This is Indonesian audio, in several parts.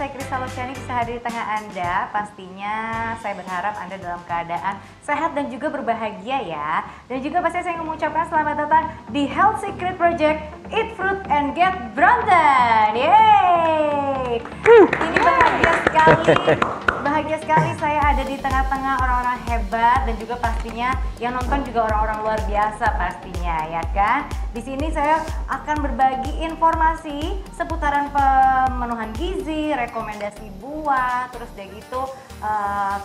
saya Krista Losiani bisa hadir di tengah Anda. Pastinya saya berharap Anda dalam keadaan sehat dan juga berbahagia ya. Dan juga pasti saya mengucapkan selamat datang di Health Secret Project Eat Fruit and Get Browned. Yeay! Ini bahagia sekali. Bahagia sekali saya ada di tengah-tengah orang-orang hebat dan juga pastinya yang nonton juga orang-orang luar biasa pastinya ya kan. Di sini saya akan berbagi informasi seputaran pemenuhan gizi, rekomendasi buah, terus udah gitu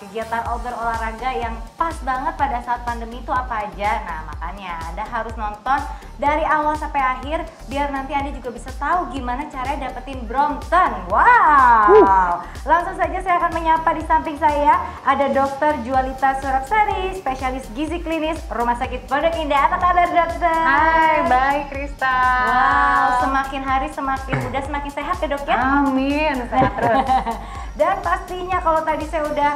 kegiatan outdoor olahraga yang pas banget pada saat pandemi itu apa aja. Nah makanya Anda harus nonton dari awal sampai akhir biar nanti Anda juga bisa tahu gimana caranya dapetin Brompton. Wow! Langsung saja saya akan menyapa di samping saya ada Dr. Jualita Surapsari, spesialis gizi klinis Rumah Sakit Pondok Indah. Apa kabar dokter? Hai, baik Krista. Wow, semakin hari semakin muda, semakin sehat ya dok ya? Amin, sehat terus. Dan pastinya kalau tadi saya udah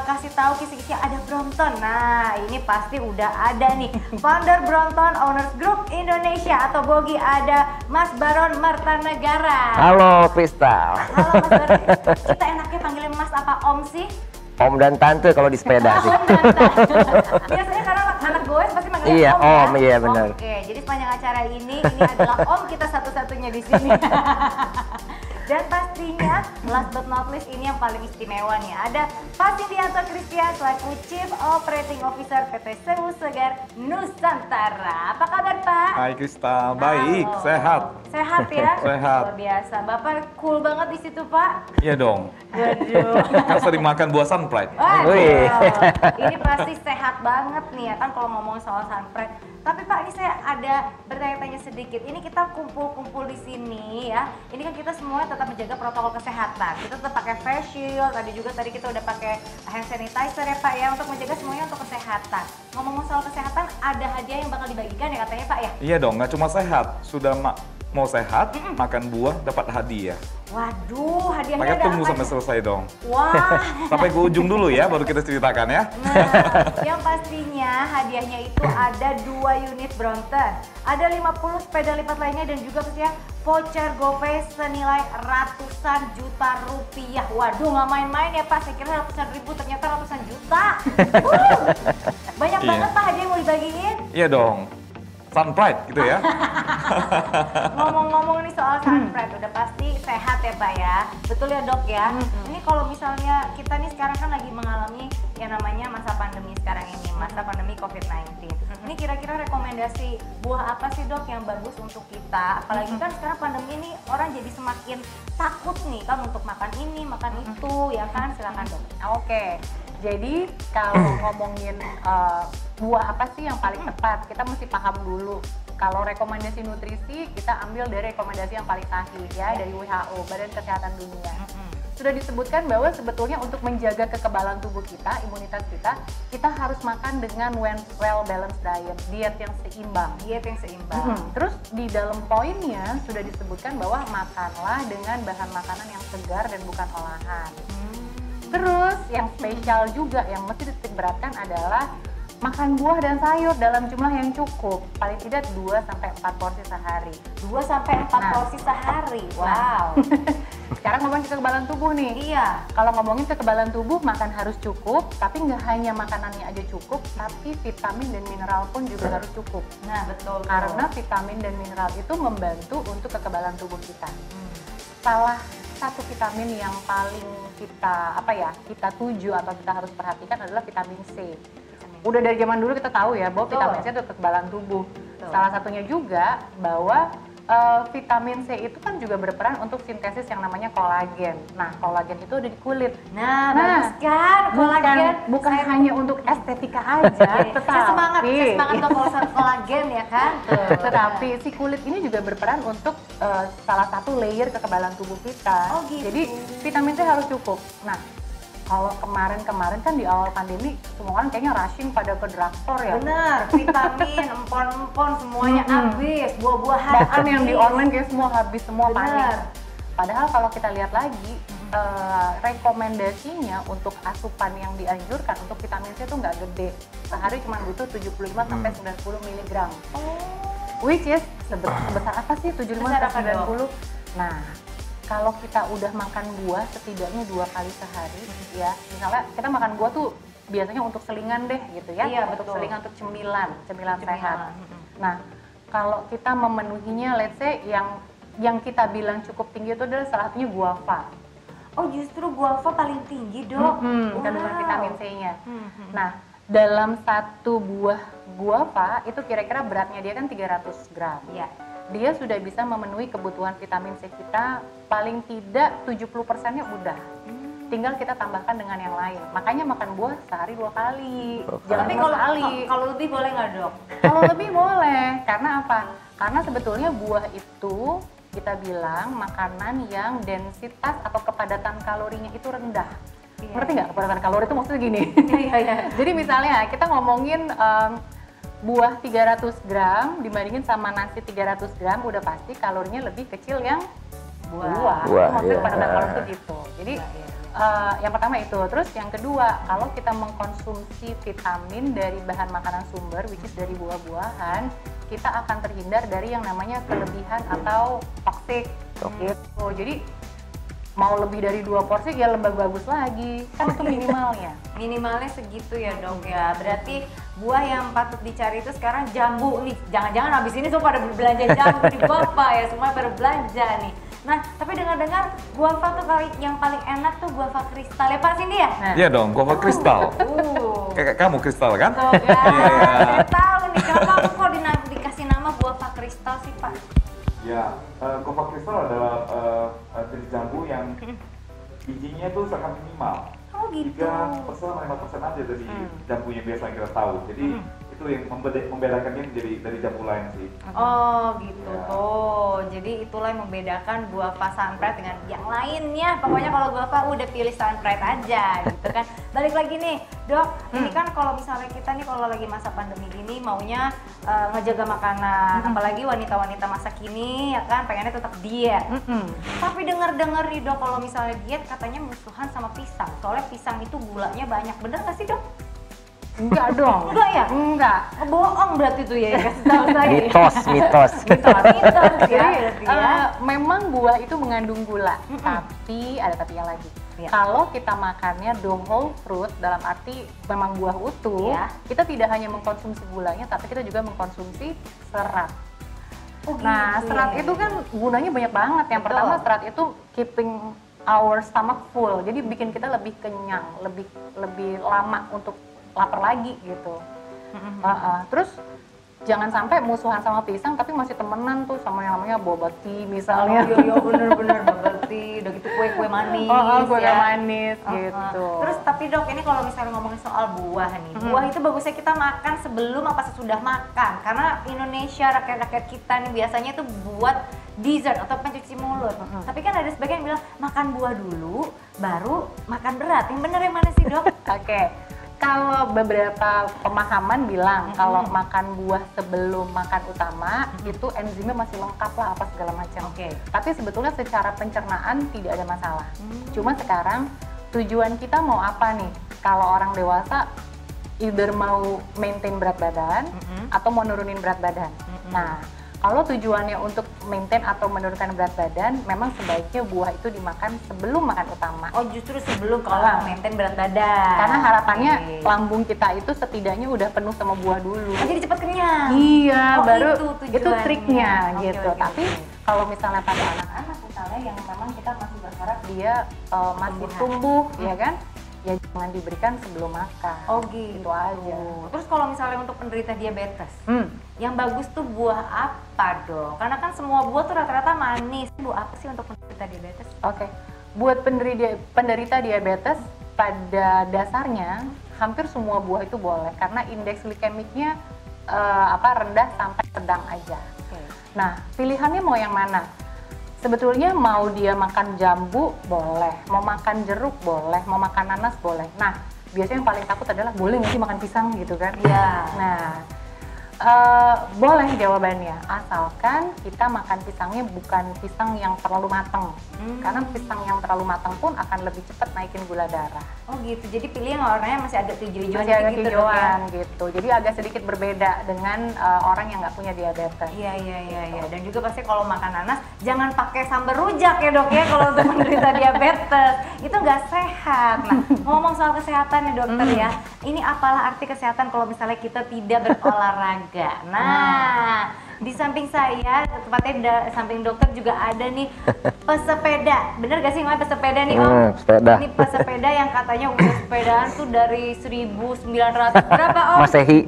kasih tahu kisi-kisi ada Brompton. Nah ini pasti udah ada nih founder Brompton Owners Group Indonesia atau Bogi, ada Mas Baron Martanegara. Halo Krista. Halo Mas Baron, kita enaknya panggilnya Mas apa Om sih? Om dan Tante kalau di sepeda sih. Om dan Tante. Biasanya karena anak goes pasti manggilnya Iya, Om ya? Om, iya benar. Oke, jadi sepanjang acara ini adalah Om kita satu-satunya di sini. Dan pastinya last but not least ini yang paling istimewa nih, ada Pak Sindianto Christian selaku Chief Operating Officer PT Sewu Segar Nusantara. Apa kabar Pak? Hai Krista, baik, sehat. Sehat ya? Sehat. Luar biasa. Bapak cool banget di situ Pak. Iya dong, Waduh. kan sering makan buah sunflower. Wih. Ini pasti sehat banget nih ya kan kalau ngomong soal sunflower. Tapi Pak, ini saya ada bertanya-tanya sedikit. Ini kita kumpul-kumpul di sini ya. Ini kan kita semua tetap menjaga protokol kesehatan. Kita tetap pakai face shield. Tadi kita udah pakai hand sanitizer ya Pak ya untuk menjaga semuanya untuk kesehatan. Ngomong soal kesehatan, ada hadiah yang bakal dibagikan ya katanya Pak ya? Iya dong, nggak cuma sehat, sudah mau sehat, makan buah dapat hadiah. Waduh, hadiahnya Makanya ada tunggu apa sampai nih? selesai dong. Wah. Sampai ke ujung dulu ya, baru kita ceritakan ya. Nah, yang pastinya hadiahnya itu ada 2 unit Brompton, ada 50 sepeda lipat lainnya dan juga pastinya voucher GoPay senilai ratusan juta rupiah. Waduh, nggak main-main ya Pak, saya kira ratusan ribu ternyata ratusan juta. Banyak Iya. banget Pak hadiah yang mau dibagiin. Iya dong, sunflower gitu ya. Ngomong-ngomong nih soal sunflower, udah pasti sehat ya Pak ya. Betul ya dok ya? Ini kalau misalnya kita nih sekarang kan lagi mengalami yang namanya masa pandemi sekarang ini, masa pandemi COVID-19. Ini kira-kira rekomendasi buah apa sih dok yang bagus untuk kita? Apalagi kan sekarang pandemi ini orang jadi semakin takut nih kan untuk makan ini, makan itu ya kan? Silakan dok. Oke, jadi kalau ngomongin buah apa sih yang paling tepat, kita mesti paham dulu. Kalau rekomendasi nutrisi, kita ambil dari rekomendasi yang paling sahih ya, dari WHO, Badan Kesehatan Dunia. Sudah disebutkan bahwa sebetulnya untuk menjaga kekebalan tubuh kita, imunitas kita harus makan dengan well balanced diet yang seimbang. Diet yang seimbang. Terus di dalam poinnya sudah disebutkan bahwa makanlah dengan bahan makanan yang segar dan bukan olahan. Terus yang spesial juga yang mesti dititik beratkan adalah makan buah dan sayur dalam jumlah yang cukup, paling tidak 2-4 porsi sehari. 2-4 porsi sehari. Wow. Sekarang ngomongin kekebalan tubuh nih. Iya. Kalau ngomongin kekebalan tubuh, makan harus cukup, tapi nggak hanya makanannya aja cukup, tapi vitamin dan mineral pun juga harus cukup. Nah betul. Karena vitamin dan mineral itu membantu untuk kekebalan tubuh kita. Salah satu vitamin yang paling kita tuju atau kita harus perhatikan adalah vitamin C. Udah dari zaman dulu kita tahu ya bahwa vitamin C itu kekebalan tubuh. Salah satunya juga bahwa vitamin C itu kan juga berperan untuk sintesis yang namanya kolagen. Nah, kolagen itu ada di kulit. Nah bagus kan kolagen. Bukan hanya untuk estetika aja, Saya semangat untuk kolagen ya kan. Tetapi si kulit ini juga berperan untuk salah satu layer kekebalan tubuh kita. Oh, gitu. Jadi vitamin C harus cukup. Nah, kalau kemarin kan di awal pandemi semua orang kayaknya rushing pada ke drugstore ya. Bener, vitamin, empon-empon semuanya habis, buah-buahan Bahkan yang di habis. online kayak semua habis, semua Bener. panik. Padahal kalau kita lihat lagi, rekomendasinya untuk asupan yang dianjurkan untuk vitamin C itu nggak gede. Sehari cuma butuh 75 sampai 90 mg. Which is sebesar apa sih 75 Besar apa sampai dong? 90? Nah, kalau kita udah makan buah setidaknya 2 kali sehari, ya misalnya kita makan buah tuh biasanya untuk selingan deh gitu ya, Iya, untuk betul. selingan, untuk cemilan sehat. Cemilan. Nah, kalau kita memenuhinya, let's say yang kita bilang cukup tinggi itu adalah salah satunya guava. Oh justru guava paling tinggi dok. Kandungan vitamin C-nya. Hmm. Nah, dalam satu buah guava itu kira-kira beratnya dia kan 300 gram. Iya. Dia sudah bisa memenuhi kebutuhan vitamin C kita paling tidak 70%-nya udah. Tinggal kita tambahkan dengan yang lain. Makanya makan buah sehari 2 kali. Jangan Tapi cuma kalau sekali. kalau lebih boleh nggak dok? Kalau lebih boleh. Karena apa? Karena sebetulnya buah itu kita bilang makanan yang densitas atau kepadatan kalorinya itu rendah. Iya. Ngerti nggak kepadatan kalori itu maksudnya gini? Iya. Jadi misalnya kita ngomongin buah 300 gram dibandingin sama nasi 300 gram udah pasti kalorinya lebih kecil yang buah. Buah, Itu maksudnya iya. kepadatan kalori itu gitu. Jadi Iya. yang pertama itu. Terus yang kedua, kalau kita mengkonsumsi vitamin dari bahan makanan sumber, which is dari buah-buahan, kita akan terhindar dari yang namanya kelebihan atau toxic. Gitu. Jadi mau lebih dari 2 porsi ya lebih bagus lagi, kan itu minimalnya. Minimalnya segitu ya dok ya. Berarti buah yang patut dicari itu sekarang jambu nih. Jangan-jangan habis ini semua pada berbelanja jambu di guava ya, semua berbelanja nih. Nah, tapi dengar-dengar guava tuh yang paling enak tuh guava kristal ya Pak Cindy ya? Nah, Iya dong, guava kristal. Kayak kamu kristal kan? Tuh ya, Iya. saya tahu nih kenapa kok dikasih nama guava kristal sih Pak? Ya, guava kristal adalah jenis jambu yang bijinya tuh sangat minimal. Oh gitu. 3% sama 5% aja dari jambu yang biasa yang kita tahu. Jadi itu yang membedakannya dari jambu lain sih. Oh gitu Ya. tuh. Jadi itulah yang membedakan guava sunbright dengan yang lainnya. Pokoknya kalau guava udah pilih sunbright aja gitu kan. Balik lagi nih, Dok. Ini kan kalau misalnya kita nih kalau lagi masa pandemi gini maunya ngejaga makanan, apalagi wanita-wanita masa kini ya kan pengennya tetap diet. Tapi dengar-dengar nih Dok, kalau misalnya diet katanya musuhan sama pisang. Soalnya pisang itu gulanya banyak. Bener nggak sih Dok? enggak dong. Enggak ya? Enggak. Bohong berarti tuh ya, kasih tahu saya. Mitos, mitos. Mitos ya, Jadi berarti ya. memang buah itu mengandung gula, tapi ada tapinya lagi. Iya. Kalau kita makannya the whole fruit, dalam arti memang buah utuh, Iya. kita tidak hanya mengkonsumsi gulanya, tapi kita juga mengkonsumsi serat. Oh, gitu Nah, serat ya. itu kan gunanya banyak banget. Yang Betul. pertama, serat itu keeping our stomach full, jadi bikin kita lebih kenyang, lebih lama untuk lapar lagi gitu. Terus jangan sampai musuhan sama pisang tapi masih temenan tuh sama yang namanya boba tea misalnya. Iya bener-bener berarti udah gitu kue-kue manis Kue ya. manis gitu. Terus tapi Dok, ini kalau misalnya ngomongin soal buah nih, buah itu bagusnya kita makan sebelum apa sesudah makan, karena Indonesia rakyat-rakyat kita nih biasanya tuh buat dessert atau pencuci mulut. Tapi kan ada sebagian yang bilang makan buah dulu baru makan berat. Yang bener yang mana sih Dok? Oke. Kalau beberapa pemahaman bilang kalau makan buah sebelum makan utama itu enzimnya masih lengkap lah apa segala macam. Oke. Tapi sebetulnya secara pencernaan tidak ada masalah. Cuma sekarang tujuan kita mau apa nih? Kalau orang dewasa either mau maintain berat badan atau mau nurunin berat badan. Nah, kalau tujuannya untuk maintain atau menurunkan berat badan, memang sebaiknya buah itu dimakan sebelum makan utama. Oh justru sebelum kalau maintain berat badan. Karena harapannya Oke. lambung kita itu setidaknya udah penuh sama buah dulu. Oh, jadi cepat kenyang. Iya, Oh, baru itu itu tujuannya. triknya Oke, gitu. oke, Tapi oke. kalau misalnya pada anak-anak misalnya yang memang kita masih berharap dia masih Tumbuhan. tumbuh, ya kan? Ya jangan diberikan sebelum makan. Oh gitu. Itu aja. Terus kalau misalnya untuk penderita diabetes, yang bagus tuh buah apa Dok? Karena kan semua buah tuh rata-rata manis. Buah apa sih untuk penderita diabetes? Oke. Buat penderita diabetes pada dasarnya hampir semua buah itu boleh karena indeks glikemiknya rendah sampai sedang aja. Oke. Nah, pilihannya mau yang mana? Sebetulnya mau dia makan jambu boleh, mau makan jeruk boleh, mau makan nanas boleh. Nah, biasanya yang paling takut adalah boleh nggak sih makan pisang gitu kan? Iya. Nah, Boleh jawabannya, asalkan kita makan pisangnya bukan pisang yang terlalu matang. Karena pisang yang terlalu matang pun akan lebih cepat naikin gula darah. Oh gitu, jadi pilih yang warnanya masih agak hijau-hijauan Masih agak gitu, Dok, ya? hijauan gitu. Jadi agak sedikit berbeda dengan orang yang nggak punya diabetes. Iya. Dan juga pasti kalau makan nanas jangan pakai sambal rujak ya, Dok ya, kalau untuk menderita diabetes. Itu nggak sehat. Nah, ngomong soal kesehatan nih, dokter ya. Ini apalah arti kesehatan kalau misalnya kita tidak berolahraga. Nah, di samping saya, tepatnya di samping dokter juga ada nih pesepeda. Bener gak sih namanya pesepeda nih, Om? Sepeda. Ini pesepeda yang katanya udah sepedaan tuh dari 1900 berapa, Om? Masehi.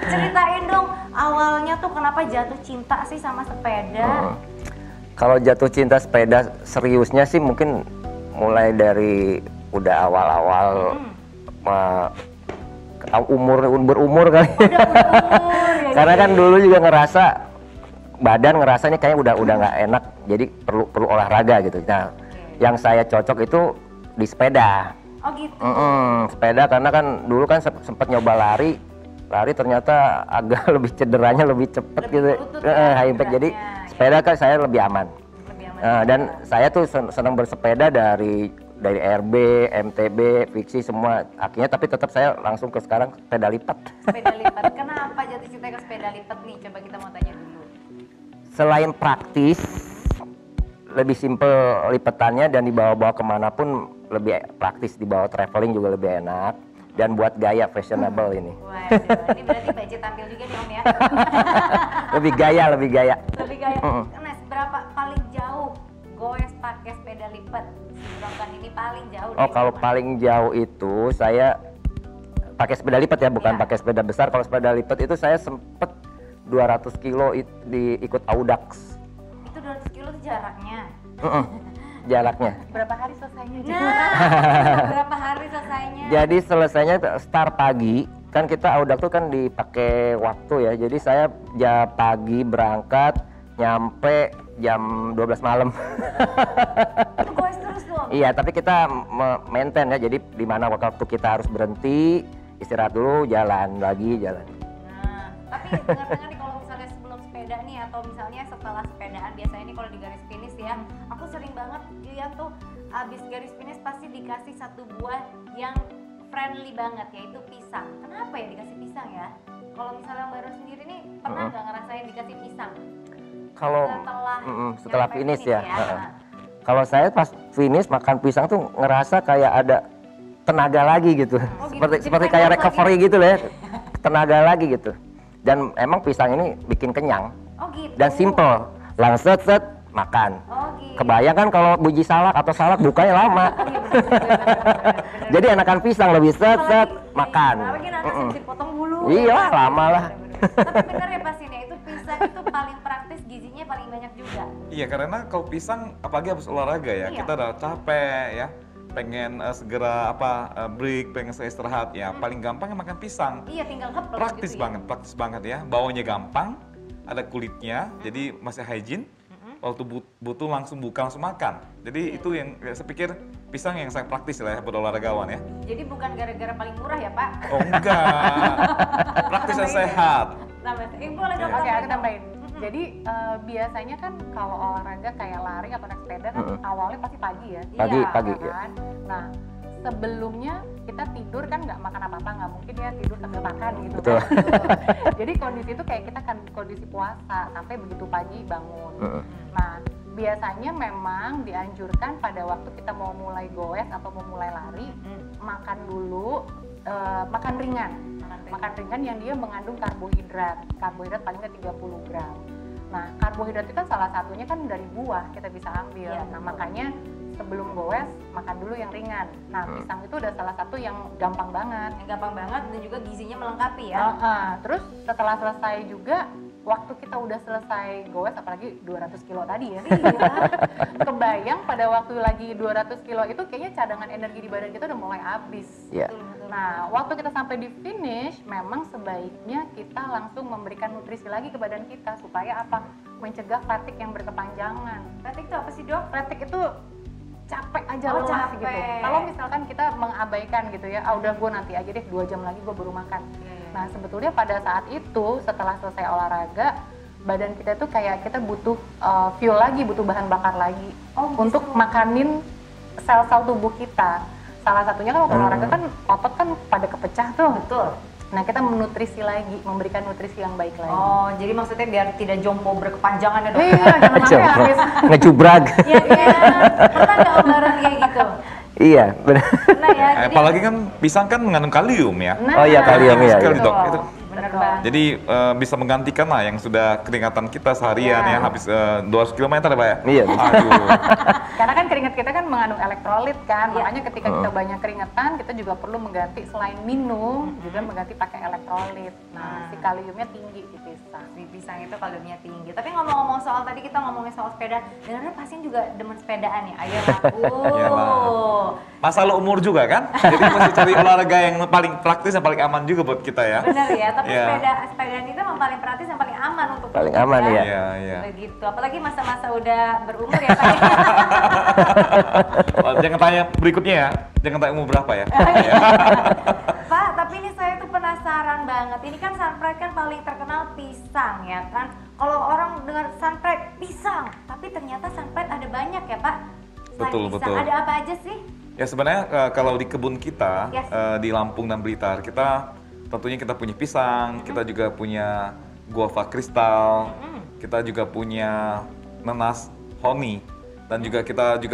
Ceritain dong, awalnya tuh kenapa jatuh cinta sih sama sepeda? Kalau jatuh cinta sepeda seriusnya sih mungkin mulai dari udah awal-awal berumur kali. Udah umur ya. Karena kan dulu juga ngerasa badan ngerasanya kayaknya udah nggak enak, jadi perlu olahraga gitu. Nah, yang saya cocok itu di sepeda. Oh gitu. Sepeda karena kan dulu kan sempat nyoba lari ternyata agak lebih cederanya lebih cepet Lebih gitu. berlutut ya, High impact, jadi cederanya. sepeda kan saya lebih aman. Lebih aman. Dan saya tuh senang bersepeda dari RB, MTB, fiksi semua. Akhirnya tapi tetap saya langsung ke sekarang sepeda lipat. Sepeda lipat. Kenapa jatuh cinta ke sepeda lipat nih? Coba kita mau tanya dulu. Selain praktis, lebih simpel lipetannya dan dibawa-bawa kemanapun lebih praktis, dibawa traveling juga lebih enak. Dan buat gaya fashionable ini. Waduh, ini berarti budget tampil juga nih, Om ya? Lebih gaya. Lebih gaya. Nah, seberapa paling jauh goes pakai sepeda lipat? Si Bronkan ini paling jauh. Oh, dari kalau mana? paling jauh itu saya pakai sepeda lipat ya, bukan Iya. pakai sepeda besar. Kalau sepeda lipat itu saya sempet 200 kilo ikut Audax. Itu 200 kilo tuh jaraknya. Jaraknya. Berapa hari selesainya? Nah, berapa hari selesainya? Jadi selesainya start pagi, kan kita Audax tuh kan dipakai waktu ya. Jadi saya pagi berangkat, nyampe jam 12 malam. Itu goes terus tuh, Om? Iya, tapi kita maintain ya. Jadi di mana waktu kita harus berhenti, istirahat dulu, jalan lagi. Nah, tapi dengar-dengar nih kalau misalnya sebelum sepeda nih atau misalnya setelah sepedaan, biasanya nih kalau di garis finish ya, aku sering banget lihat tuh abis garis finish pasti dikasih satu buah yang friendly banget, yaitu pisang. Kenapa ya dikasih pisang ya? Kalau misalnya Mbak Ros sendiri nih pernah nggak ngerasain dikasih pisang? Kalau setelah nyampe finish ya. Nah, Kalau saya pas finish makan pisang tuh ngerasa kayak ada tenaga lagi gitu. Oh, gitu. Seperti Jadi kayak pengen recovery gitu lah ya. Tenaga lagi gitu. Dan emang pisang ini bikin kenyang oh gitu. dan simple. Langsung set makan. Oh gitu. Kebayang kan kalau biji salak atau salak bukanya lama. Jadi enakan pisang lebih set makan. Apalagi nanti mesti potong bulu. Iya, ya kan? lama lah. Tapi bener ya Pak Sini, itu pisang itu paling praktis, gizinya paling banyak juga. Iya, karena kalau pisang apalagi habis olahraga ya, Iya. kita udah capek ya, pengen segera break, pengen istirahat ya, paling gampang makan pisang. Iya, tinggal hep Praktis gitu ya. praktis banget ya. Bawanya gampang, ada kulitnya, jadi masih hygiene. Waktu butuh langsung buka langsung makan. Jadi itu yang saya pikir pisang yang sangat praktis lah ya buat olahragawan ya. Jadi bukan gara-gara paling murah ya Pak? Oh enggak, praktis dan sehat. Boleh dong. Oke, aku tambahin. tambahin. Jadi biasanya kan kalau olahraga kayak lari atau naik sepeda kan awalnya pasti pagi ya. Pagi, Iya, pagi. Ya kan? Nah, sebelumnya kita tidur kan nggak makan apa-apa, nggak mungkin ya tidur sambil makan gitu. Betul. Kan? Jadi kondisi itu kayak kita kan kondisi puasa sampai begitu pagi bangun. Nah, biasanya memang dianjurkan pada waktu kita mau mulai goes atau mau mulai lari, makan dulu, makan ringan. Makan ringan yang dia mengandung karbohidrat paling nggak 30 gram. Nah, karbohidrat itu kan salah satunya kan dari buah kita bisa ambil. Iya, Nah, betul. makanya sebelum goes makan dulu yang ringan. Nah, pisang itu udah salah satu yang gampang banget. Yang gampang banget dan juga gizinya melengkapi ya. Terus setelah selesai juga, waktu kita udah selesai goes, apalagi 200 kilo tadi ya. Kebayang pada waktu lagi 200 kilo itu kayaknya cadangan energi di badan kita udah mulai habis. Iya. Nah, waktu kita sampai di finish, memang sebaiknya kita langsung memberikan nutrisi lagi ke badan kita supaya apa? Mencegah fatigue yang berkepanjangan. Fatigue itu apa sih dok? Fatigue itu capek aja Oh, lelah capek. gitu. Kalau misalkan kita mengabaikan gitu ya, udah gue nanti aja deh 2 jam lagi gue baru makan. Iya. Nah sebetulnya pada saat itu setelah selesai olahraga, badan kita tuh kayak kita butuh fuel lagi, butuh bahan bakar lagi untuk makanin sel-sel tubuh kita. Salah satunya kan waktu olahraga kan otot kan pada kepecah tuh. Betul. Nah kita menutrisi lagi, memberikan nutrisi yang baik lagi. Oh, jadi maksudnya biar tidak jompo berkepanjangan ya dok? Iya, jangan sampai habis. Ngejubrag. Iya, pernah nggak Om Baron kayak gitu? Iya, benar. Pernah ya? Jadi, Apalagi kan pisang kan mengandung kalium ya. Oh iya, kalium ya. Sekali, Iya. Dok. Itu. bener banget. Jadi bisa menggantikan lah yang sudah keringatan kita seharian ya, habis 200 km ya Pak ya? Iya. Aduh. Karena kan keringat kita kan mengandung elektrolit kan, Iya. makanya ketika kita banyak keringatan, kita juga perlu mengganti selain minum, juga mengganti pakai elektrolit. Nah, si kaliumnya tinggi di pisang. Di pisang itu kaliumnya tinggi. Tapi ngomong-ngomong soal tadi kita ngomongin soal sepeda, dengarnya pasien juga demen sepedaan ya. Ayo Iyalah. Masalah umur juga kan? Jadi mesti cari olahraga yang paling praktis dan paling aman juga buat kita ya. Bener ya, tapi Iya. sepedaan itu memang paling praktis yang paling aman untuk Paling tubuh aman, kan? ya. Iya, iya. Begitu, apalagi masa-masa udah berumur ya Pak. Oh, jangan tanya berikutnya ya, jangan tanya umur berapa ya. Pak, tapi ini saya tuh penasaran banget. Ini kan Sunpride kan paling terkenal pisang ya kan. Kalau orang dengar Sunpride pisang, tapi ternyata Sunpride ada banyak ya Pak. Selain Betul, pisang, betul. ada apa aja sih? Ya sebenarnya kalau di kebun kita Yes. di Lampung dan Blitar, kita tentunya kita punya pisang, kita juga punya guava kristal, kita juga punya nanas honey, dan juga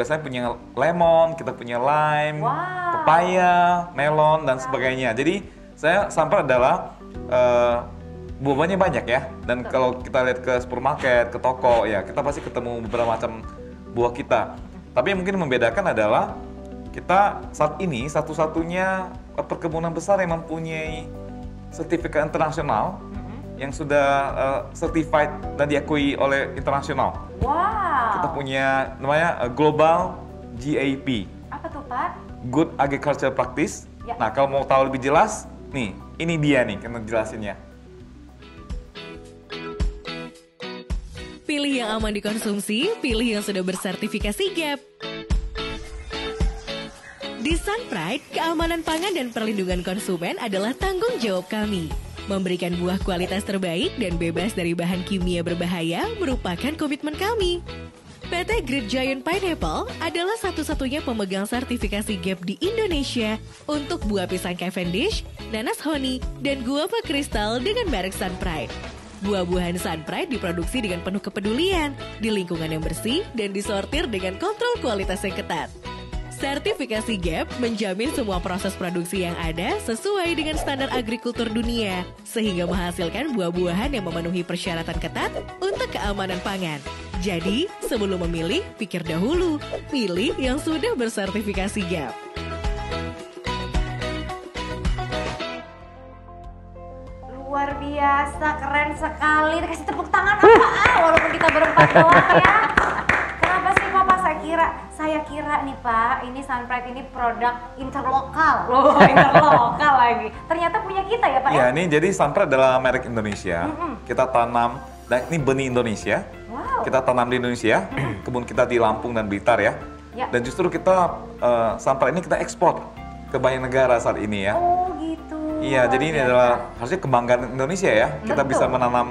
saya punya lemon, kita punya lime, Wow. pepaya, melon dan sebagainya. Jadi saya sampai adalah buah-buahnya banyak ya. Dan kalau kita lihat ke supermarket, ke toko ya, kita pasti ketemu beberapa macam buah kita. Tapi yang mungkin membedakan adalah kita saat ini satu-satunya perkebunan besar yang mempunyai sertifikat internasional yang sudah certified dan diakui oleh internasional. Wow. Kita punya namanya Global GAP, Apa tuh Pak? Good Agriculture Practice. Ya. Nah kalau mau tahu lebih jelas, nih ini dia nih yang jelasinnya. Pilih yang aman dikonsumsi, pilih yang sudah bersertifikasi GAP. Di Sunpride, keamanan pangan dan perlindungan konsumen adalah tanggung jawab kami. Memberikan buah kualitas terbaik dan bebas dari bahan kimia berbahaya merupakan komitmen kami. PT Great Giant Pineapple adalah satu-satunya pemegang sertifikasi GAP di Indonesia untuk buah pisang Cavendish, nanas honey, dan guava kristal dengan merek Sunpride. Buah-buahan Sunpride diproduksi dengan penuh kepedulian, di lingkungan yang bersih, dan disortir dengan kontrol kualitas yang ketat. Sertifikasi GAP menjamin semua proses produksi yang ada sesuai dengan standar agrikultur dunia, sehingga menghasilkan buah-buahan yang memenuhi persyaratan ketat untuk keamanan pangan. Jadi, sebelum memilih, pikir dahulu, pilih yang sudah bersertifikasi GAP. Luar biasa, keren sekali. Kasih tepuk tangan apa? Walaupun kita berempat doang ya. Kenapa sih Papa? Saya kira nih Pak, ini Sunpride ini produk interlokal. Loh, interlokal lagi. Ternyata punya kita ya Pak Ya ini jadi Sunpride adalah merek Indonesia. Kita tanam, dan ini benih Indonesia. Wow. Kita tanam di Indonesia, kebun kita di Lampung dan Blitar ya. Ya. Dan justru kita Sunpride ini kita ekspor ke banyak negara saat ini ya. Oh gitu. Iya, Luar jadi ini biasa. adalah harusnya kebanggaan Indonesia ya. Kita Betul. bisa menanam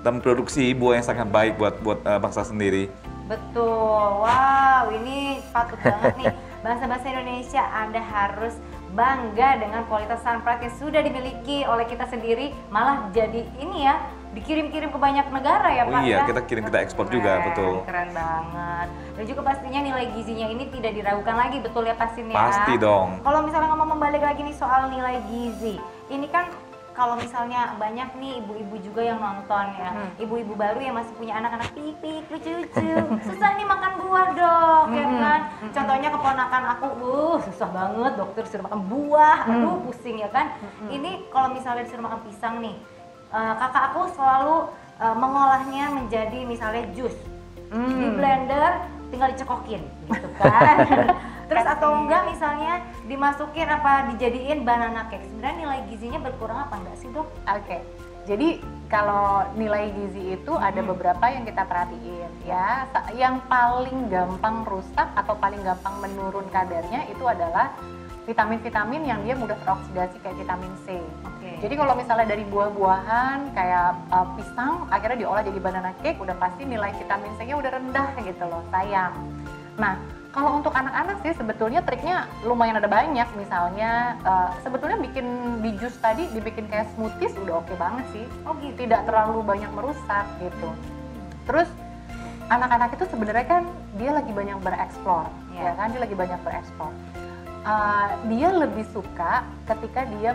dan produksi buah yang sangat baik buat bangsa sendiri. Betul, wow ini patut banget nih. Bangsa-bangsa Indonesia Anda harus bangga dengan kualitas Sunpride yang sudah dimiliki oleh kita sendiri. Malah jadi ini ya, dikirim-kirim ke banyak negara ya Oh Pak iya, ya. kita ekspor juga, betul. Keren banget. Dan juga pastinya nilai gizinya ini tidak diragukan lagi, betul ya pastinya. Pasti dong. Kalau misalnya ngomong balik lagi nih soal nilai gizi, ini kan kalau misalnya banyak nih ibu-ibu juga yang nonton ya, ibu-ibu baru yang masih punya anak-anak pipik, cucu, susah nih makan buah dok, ya kan? Contohnya keponakan aku, susah banget dokter suruh makan buah, aduh pusing ya kan? Ini kalau misalnya disuruh makan pisang nih, kakak aku selalu mengolahnya menjadi misalnya jus, di blender tinggal dicekokin, gitu kan? Terus atau enggak misalnya dimasukin apa dijadiin banana cake. Sebenarnya nilai gizinya berkurang apa enggak sih dok? Oke, jadi kalau nilai gizi itu ada beberapa yang kita perhatiin ya. Yang paling gampang rusak atau paling gampang menurun kadarnya itu adalah vitamin-vitamin yang dia mudah teroksidasi kayak vitamin C. Oke. Jadi kalau misalnya dari buah-buahan kayak pisang akhirnya diolah jadi banana cake, udah pasti nilai vitamin C-nya udah rendah gitu loh, sayang. Nah, kalau untuk anak-anak sih sebetulnya triknya lumayan ada banyak. Misalnya sebetulnya bikin di jus tadi dibikin kayak smoothies udah oke banget sih. Oh gitu. Tidak terlalu banyak merusak gitu. Terus anak-anak itu sebenarnya kan dia lagi banyak bereksplor, ya kan, dia lagi banyak bereksplor. Dia lebih suka ketika dia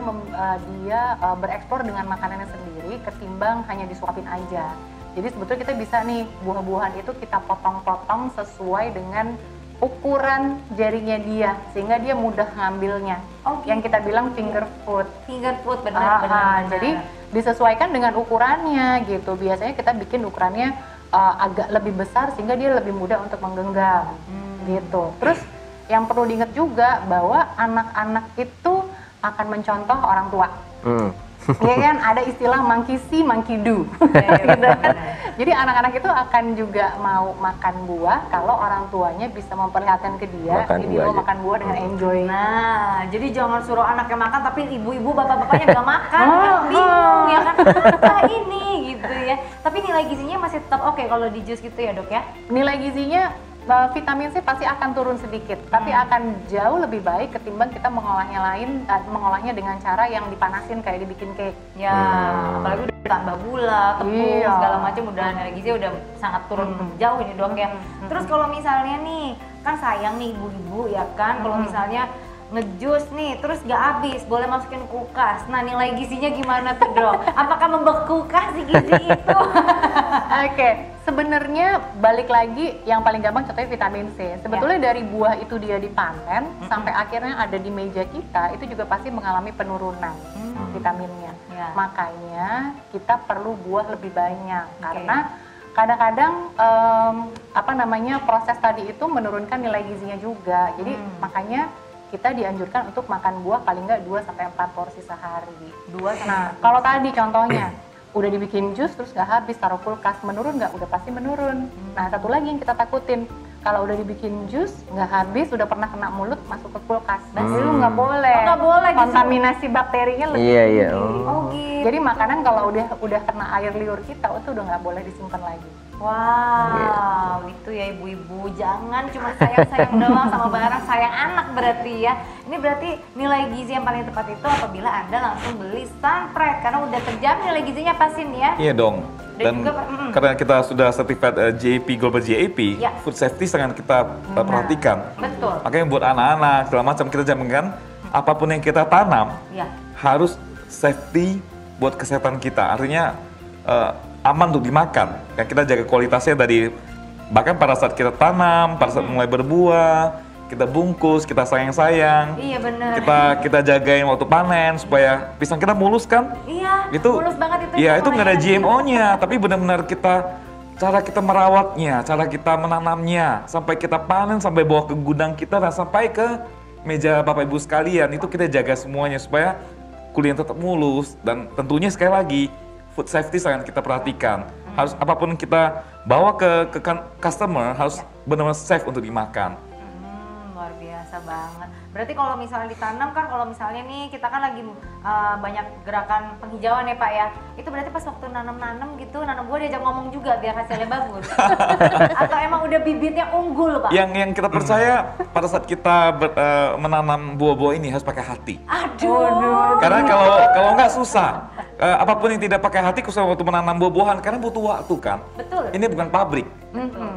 bereksplor dengan makanannya sendiri ketimbang hanya disuapin aja. Jadi sebetulnya kita bisa nih buah-buahan itu kita potong-potong sesuai dengan ukuran jarinya dia sehingga dia mudah ngambilnya. Oh, gitu. Yang kita bilang finger food. Finger food benar. Jadi disesuaikan dengan ukurannya gitu. Biasanya kita bikin ukurannya agak lebih besar sehingga dia lebih mudah untuk menggenggam gitu. Terus yang perlu diingat juga bahwa anak-anak itu akan mencontoh orang tua. Ya kan, ada istilah monkey see, monkey do. Gitu kan? Jadi anak-anak itu akan juga mau makan buah kalau orang tuanya bisa memperlihatkan ke dia, jadi lo makan buah dengan enjoy. Nah, jadi jangan suruh anaknya makan tapi ibu-ibu bapak-bapaknya nggak makan, bingung ya kan? Nah ini gitu ya. Tapi nilai gizinya masih tetap oke kalau di jus gitu ya dok ya? Nilai gizinya vitamin C pasti akan turun sedikit, tapi akan jauh lebih baik ketimbang kita mengolahnya dengan cara yang dipanasin kayak dibikin cake. Ya, apalagi udah tambah gula, tepung, segala macam udah nilai gizi udah sangat turun jauh ini dok ya. Terus kalau misalnya nih, kan sayang nih ibu-ibu ya kan, kalau misalnya ngejus nih, terus gak habis, boleh masukin kulkas. Nah nilai gizinya gimana tuh dok? Apakah membekukan si gizi itu? Oke, sebenarnya balik lagi yang paling gampang contohnya vitamin C. Sebetulnya dari buah itu dia dipanen sampai akhirnya ada di meja kita, itu juga pasti mengalami penurunan vitaminnya. Makanya kita perlu buah lebih banyak karena kadang-kadang proses tadi itu menurunkan nilai gizinya juga. Jadi makanya kita dianjurkan untuk makan buah paling nggak 2-4 porsi sehari. Nah, kalau tadi contohnya udah dibikin jus terus nggak habis, taruh kulkas, menurun nggak? Udah pasti menurun. Nah, satu lagi yang kita takutin, kalau udah dibikin jus nggak habis, udah pernah kena mulut, masuk ke kulkas. Jadi lu nggak boleh. Nggak boleh. Kontaminasi bakterinya lebih tinggi. Oh gitu. Jadi makanan kalau udah kena air liur kita, itu udah nggak boleh disimpan lagi. Wow, itu ya ibu-ibu, jangan cuma sayang-sayang doang sama barang, sayang anak berarti ya. Ini berarti nilai gizi yang paling tepat itu apabila Anda langsung beli Sunpride karena udah terjamin nilai gizinya pasti nih ya. Iya dong. Dan juga, karena kita sudah certified GAP, Global GAP, food safety sangat kita perhatikan. Betul. Makanya buat anak-anak, segala macam kita jaminkan apapun yang kita tanam harus safety buat kesehatan kita. Artinya aman untuk dimakan. Kan kita jaga kualitasnya dari bahkan pada saat kita tanam, pada saat mulai berbuah, kita bungkus, kita sayang-sayang. Iya benar. Kita jagain waktu panen supaya pisang kita mulus kan? Iya. Itu mulus banget itu. Iya, itu nggak ada GMO-nya, tapi benar-benar cara kita merawatnya, cara kita menanamnya, sampai kita panen, sampai bawa ke gudang kita dan sampai ke meja Bapak Ibu sekalian, itu kita jaga semuanya supaya kuliah tetap mulus dan tentunya sekali lagi food safety sangat kita perhatikan. Harus apapun kita bawa ke customer harus benar-benar safe untuk dimakan. Luar biasa banget. Berarti kalau misalnya ditanam kan, kalau misalnya nih kita kan lagi banyak gerakan penghijauan ya Pak ya. Itu berarti pas waktu nanam-nanam gitu, nanam buah diajak ngomong juga biar hasilnya bagus. Atau emang udah bibitnya unggul Pak? Yang kita percaya pada saat kita menanam buah-buah ini harus pakai hati. Aduh. Karena kalau nggak susah. Apapun yang tidak pakai hati khususnya waktu menanam buah-buahan karena butuh waktu kan. Betul. Ini bukan pabrik.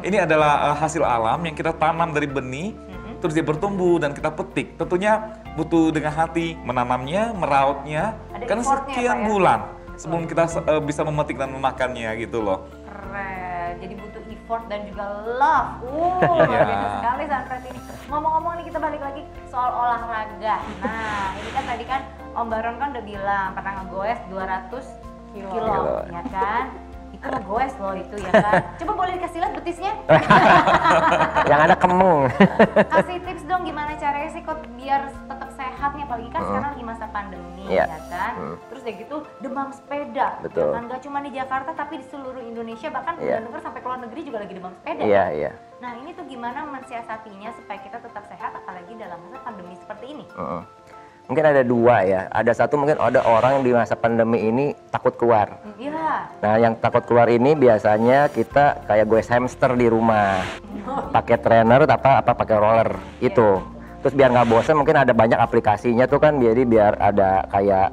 Ini adalah hasil alam yang kita tanam dari benih, terus dia bertumbuh dan kita petik. Tentunya butuh dengan hati menanamnya, merawatnya, karena sekian bulan sebelum kita bisa memetik dan memakannya gitu loh. Keren. Jadi butuh effort dan juga love. Luar biasa sekali Sunpride ini. Ngomong-ngomong nih kita balik lagi soal olahraga. Nah, ini kan tadi kan Om Baron kan udah bilang pernah ngegoes 200 kilo, ya kan? Itu ngegoes loh itu ya kan? Coba boleh dikasih lihat betisnya? Yang ada kemung. Kasih tips dong gimana caranya sih kok biar tetap sehat nih, apalagi kan sekarang lagi masa pandemi ya kan? Terus udah gitu demam sepeda. Betul. Ya kan? Gak cuma di Jakarta tapi di seluruh Indonesia, bahkan dengar sampai keluar negeri juga lagi demam sepeda. Iya. Nah ini tuh gimana mensiasatinya supaya kita tetap sehat apalagi dalam masa pandemi seperti ini? Mungkin ada dua ya. Ada satu mungkin ada orang yang di masa pandemi ini takut keluar. Iya. Nah, yang takut keluar ini biasanya kita kayak goes hamster di rumah. Pakai trainer apa pakai roller itu. Terus biar nggak bosan mungkin ada banyak aplikasinya tuh kan, jadi biar ada kayak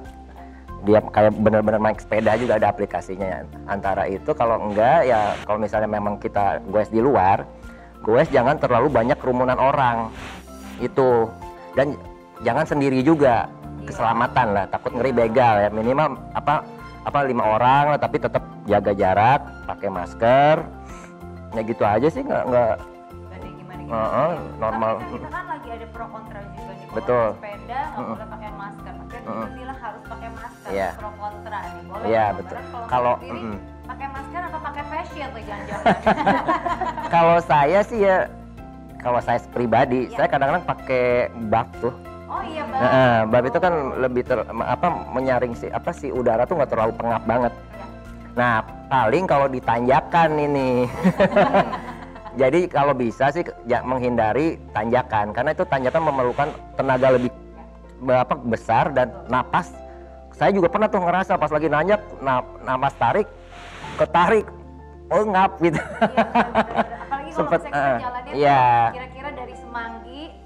dia kayak benar-benar naik sepeda juga ada aplikasinya. Antara itu kalau enggak ya kalau misalnya memang kita goes di luar, goes jangan terlalu banyak kerumunan orang. Itu. Dan jangan sendiri juga, keselamatan lah, takut ngeri begal ya, minimal 5 orang lah, tapi tetap jaga jarak, pakai masker, ya gitu aja sih, nggak Gak ada gimana-gimana. normal. Tapi kan kita kan lagi ada pro kontra juga nih. Kalau Betul. sepeda nggak boleh pakai masker, tapi kita bilang harus pakai masker. Iya. Pro kontra nih, boleh. Iya, nggak? betul. Kalau Kalau, Mbak sendiri, pakai masker atau pakai face shield tuh jangan-jangan? Kalau saya sih ya, kalau saya pribadi, Iya. saya kadang-kadang pakai buff tuh. Oh iya Bang. Buff itu kan lebih menyaring si udara tuh nggak terlalu pengap banget. Iya. Nah, paling kalau ditanjakan ini. Jadi kalau bisa sih menghindari tanjakan, karena itu tanjakan memerlukan tenaga lebih besar dan napas. Saya juga pernah tuh ngerasa pas lagi nanjak, napas ketarik, ngap gitu. Iya, bener-bener. Apalagi kalau Sempet, misalnya kita jalannya iya. kira-kira dari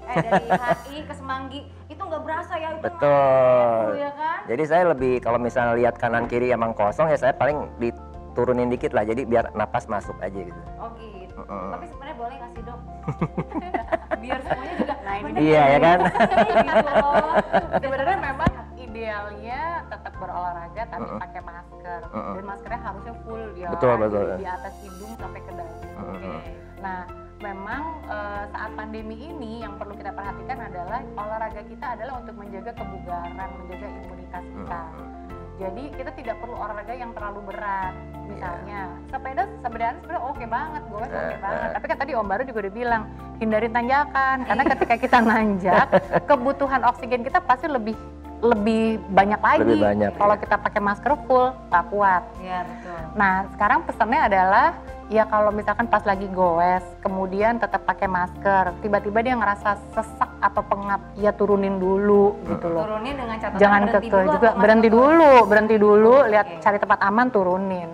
dari HI ke Semanggi, itu nggak berasa ya itu. Betul. Ya kan? Jadi saya lebih kalau misalnya lihat kanan kiri emang kosong ya saya paling diturunin dikit lah, jadi biar napas masuk aja gitu. Oh gitu. Tapi sebenarnya boleh nggak sih dok? Biar semuanya juga. Nah ini Iya ya kan? gitu loh. Sebenarnya memang idealnya tetap berolahraga tapi pakai masker. Dan maskernya harusnya full ya. Betul. Di atas hidung sampai ke dagu. Nah, memang saat pandemi ini yang perlu kita perhatikan adalah olahraga kita adalah untuk menjaga kebugaran, menjaga imunitas kita. Jadi kita tidak perlu olahraga yang terlalu berat. Misalnya sepedaan sebenarnya oke banget, goes oke banget. Tapi kan tadi Om Baru juga udah bilang hindarin tanjakan karena ketika kita nanjak kebutuhan oksigen kita pasti lebih banyak lagi. Lebih banyak, kalau ya. kita pakai masker full nggak kuat. Iya betul. Nah sekarang pesannya adalah ya kalau misalkan pas lagi goes kemudian tetap pakai masker, tiba-tiba dia ngerasa sesak atau pengap, ya turunin dulu gitu loh. Turunin dengan catatan Jangan berhenti keke dulu juga, atau berhenti dulu, lihat Oke. cari tempat aman turunin.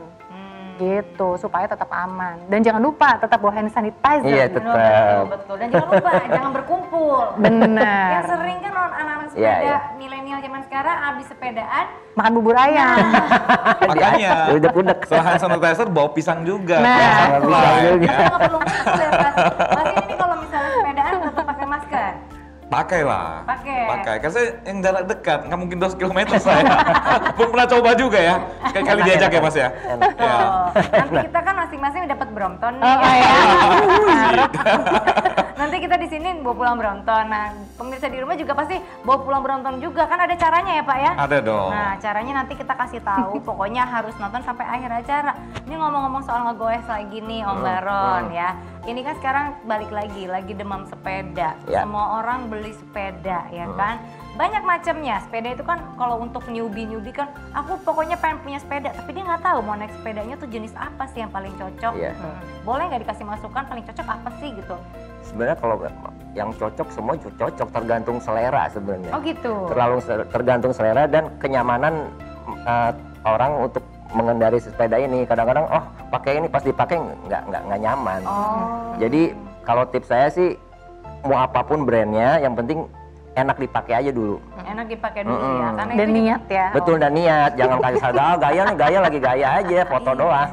Gitu supaya tetap aman. Dan jangan lupa tetap bawa hand sanitizer. Iya, gitu. Betul. Dan jangan lupa jangan berkumpul. Benar. Yang sering kan anak-anak sepeda Iya, iya. milenial zaman sekarang abis sepedaan Makan bubur ayam. Makanya Udek-udek. setelah hand sanitizer bawa pisang juga. Nah. Pisang Pisang fly, juga. ya. nggak perlu masker ya Mas. Mas ini kalau misalnya sepedaan tetap pakai masker. Pakailah. Pakai. Karena saya yang jarak dekat, nggak mungkin 2 km saya. Belum pernah coba juga ya. Sekali-kali diajak ya Mas ya. Ya. Oh, nanti kita kan masing-masing dapat Brompton nih. Oh, iya. Nanti kita di sini bawa pulang Brompton. Nah, pemirsa di rumah juga pasti bawa pulang Brompton juga. Kan ada caranya ya Pak ya? Ada dong. Nah, caranya nanti kita kasih tahu. Pokoknya harus nonton sampai akhir acara. Ini ngomong-ngomong soal ngegoes lagi nih Om Baron ya. Ini kan sekarang balik lagi demam sepeda. Ya. Semua orang beli sepeda ya kan. Banyak macamnya. Sepeda itu kan kalau untuk newbie kan, aku pokoknya pengen punya sepeda, tapi dia nggak tahu mau naik sepedanya tuh jenis apa sih yang paling cocok. Iya. Boleh nggak dikasih masukan paling cocok apa sih gitu? Sebenarnya kalau yang cocok semua cocok, tergantung selera sebenarnya. Oh gitu. Tergantung selera dan kenyamanan orang untuk mengendari sepeda ini. Kadang-kadang pakai ini pas dipakai nggak nyaman. Oh. Jadi kalau tips saya sih mau apapun brandnya, yang penting enak dipakai aja dulu. Enak dipakai dulu ya, karena Dan itu niat ya. Betul, dan niat, jangan kasih sadar gaya lagi gaya aja, foto doang.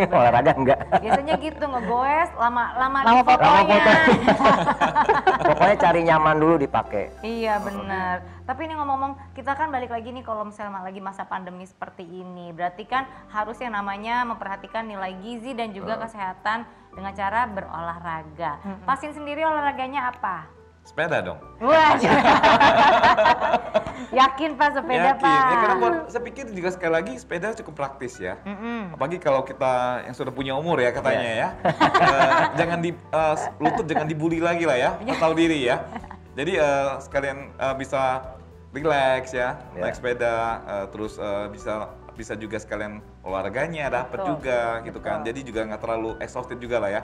Olahraga enggak. biasanya gitu ngegoes lama di Lama foto. fotonya. Pokoknya cari nyaman dulu dipakai. Iya benar. Tapi ini ngomong-ngomong, kita kan balik lagi nih kalau misalnya lagi masa pandemi seperti ini, berarti kan harus yang namanya memperhatikan nilai gizi dan juga kesehatan dengan cara berolahraga. Pasin sendiri olahraganya apa? Sepeda dong. Wah, yakin Pak sepeda Yakin. Pak? Ya, karena saya pikir juga sekali lagi sepeda cukup praktis ya. Apalagi kalau kita yang sudah punya umur ya katanya ya. Jangan lutut jangan dibully lagi lah ya. Tahu diri ya. Jadi sekalian bisa relax ya, naik sepeda, terus bisa juga sekalian olahraganya dapat juga gitu kan. Jadi juga nggak terlalu exhausted juga lah ya.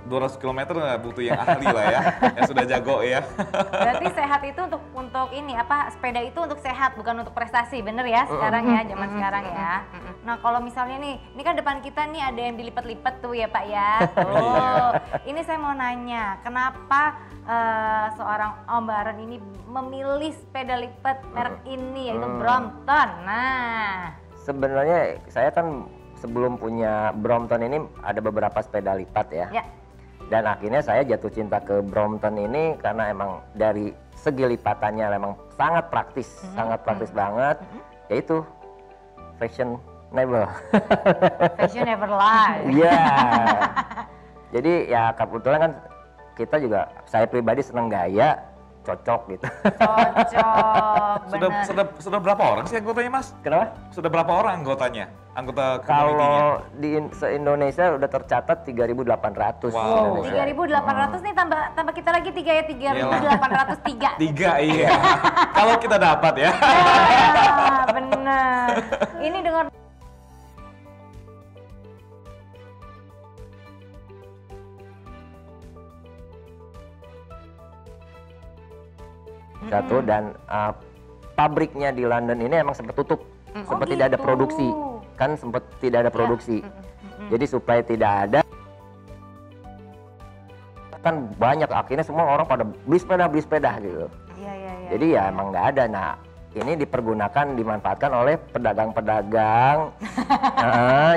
200 km butuh yang ahli lah ya, yang sudah jago ya. Berarti sehat itu untuk ini apa, sepeda itu untuk sehat bukan untuk prestasi, bener ya sekarang ya, zaman sekarang ya. Nah kalau misalnya nih, ini kan depan kita nih ada yang dilipat-lipat tuh ya Pak ya. Tuh, ini saya mau nanya, kenapa seorang Om Baron ini memilih sepeda lipat merek ini yaitu Brompton? Nah, Sebenarnya saya kan sebelum punya Brompton ini ada beberapa sepeda lipat ya. ya. Dan akhirnya saya jatuh cinta ke Brompton ini karena emang dari segi lipatannya emang sangat praktis banget. Yaitu fashionable. Fashion never lie. Iya. Jadi ya kebetulan kan kita juga, saya pribadi seneng gaya, cocok gitu. Cocok, bener. Sudah berapa orang sih anggotanya Mas? Kenapa? Sudah berapa orang anggotanya? Anggota komunitinya? Kalau di se-Indonesia udah tercatat 3.800. Wow. Indonesia. 3.800 nih tambah kita lagi 3 ya, 3.803. 3 iya. Kalau kita dapat ya. Ya, bener. Ini dengan Satu, dan pabriknya di London ini emang sempat tutup, sempat oh tidak ada gitu. produksi, kan sempat tidak ada produksi. Jadi supaya tidak ada, kan banyak akhirnya semua orang pada beli sepeda gitu. Iya. Jadi ya emang nggak ada. Nah ini dimanfaatkan oleh pedagang-pedagang.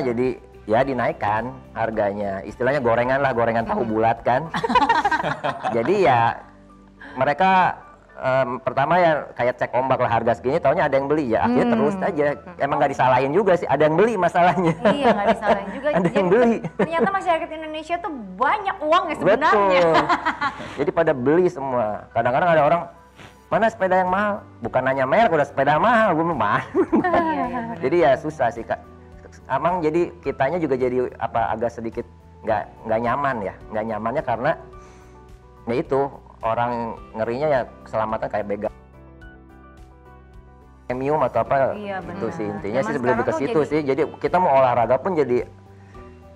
Jadi ya dinaikkan harganya, istilahnya gorengan tahu bulat kan. Jadi ya mereka pertama ya kayak cek ombak lah, harga segini taunya ada yang beli ya, akhirnya terus aja. Emang nggak disalahin juga sih, ada yang beli masalahnya. Iya, nggak disalahin juga. Ada yang beli. Ternyata masyarakat Indonesia tuh banyak uang ya sebenarnya. Betul. Jadi pada beli semua. Kadang-kadang ada orang, mana sepeda yang mahal? Bukan nanya merek, udah sepeda mahal, gue mahal. Iya. Jadi ya susah sih Kak. Emang jadi kitanya juga jadi agak sedikit nggak nyaman ya. Nggak nyamannya karena ya itu, orang ngerinya ya keselamatan kayak begal premium atau apa. Iya, itu benar. sih intinya Zaman sih sebelum ke sekarang tuh situ sih. Jadi kita mau olahraga pun jadi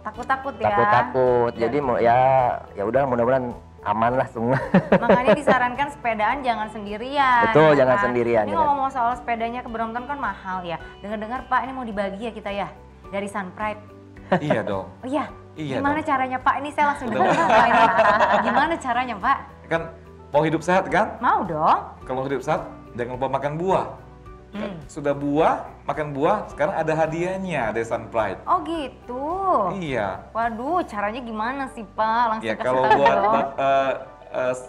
takut-takut ya. takut. Jadi mau ya udah mudah-mudahan aman lah semua. Makanya disarankan sepedaan jangan sendirian. Betul, ya jangan kan? sendirian, Ini ya. ngomong soal sepedanya ke Brompton kan mahal ya. Dengar-dengar Pak ini mau dibagi ya kita ya dari Sunpride. Iya dong. Oh iya. Iya Gimana dong. caranya Pak? Ini saya langsung Udah dengar. Gimana caranya Pak? Kan mau hidup sehat kan? Mau dong. Kalau hidup sehat jangan lupa makan buah. Kan sudah buah, makan buah, sekarang ada hadiahnya dari Sunpride. Oh gitu. Iya. Waduh, caranya gimana sih Pak? Langsung Ya kasih kalau tahu buat dong.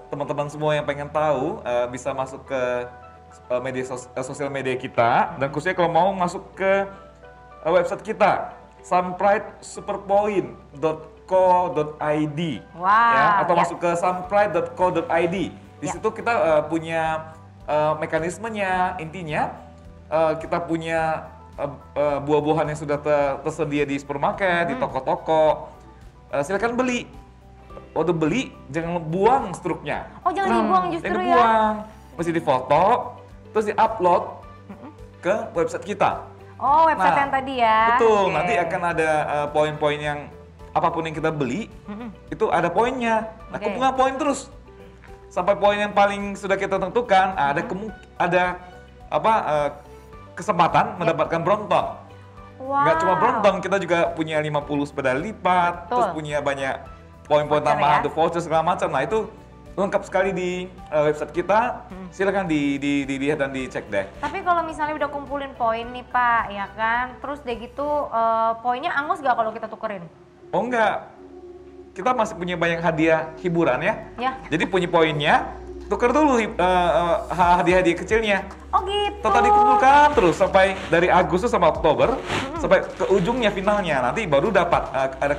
teman-teman semua yang pengen tahu bisa masuk ke sosial media kita, dan khususnya kalau mau masuk ke website kita sunpridesuperpoint.co.id. Wow, Ya, atau ya. masuk ke sunpride.co.id. Di Ya. situ kita punya mekanismenya, intinya kita punya buah-buahan yang sudah tersedia di supermarket, di toko-toko. Silakan beli. Waktu beli jangan buang struknya. Oh jangan dibuang justru Jangan ya. buang. Mesti difoto, terus diupload ke website kita. Oh website Nah, yang tadi ya. Betul, Oke. nanti akan ada poin-poin yang apapun yang kita beli, itu ada poinnya. Nah, Oke. kumpulkan poin terus. Sampai poin yang paling sudah kita tentukan, ada kesempatan mendapatkan Brompton. Wow. Nggak cuma Brompton, kita juga punya 50 sepeda lipat, Betul. terus punya banyak poin-poin Voucher tambahan, ya. tuh voucher segala macam. Nah, itu lengkap sekali di website kita. Silakan dilihat dan dicek deh. Tapi kalau misalnya udah kumpulin poin nih Pak, ya kan, terus deh gitu poinnya angus gak kalau kita tukerin? Oh enggak, kita masih punya banyak hadiah hiburan ya. Ya. Jadi punya poinnya, tuker dulu hadiah-hadiah kecilnya. Oh gitu. Total dikumpulkan terus sampai dari Agustus sampai Oktober, sampai ke ujungnya finalnya. Nanti baru dapat ada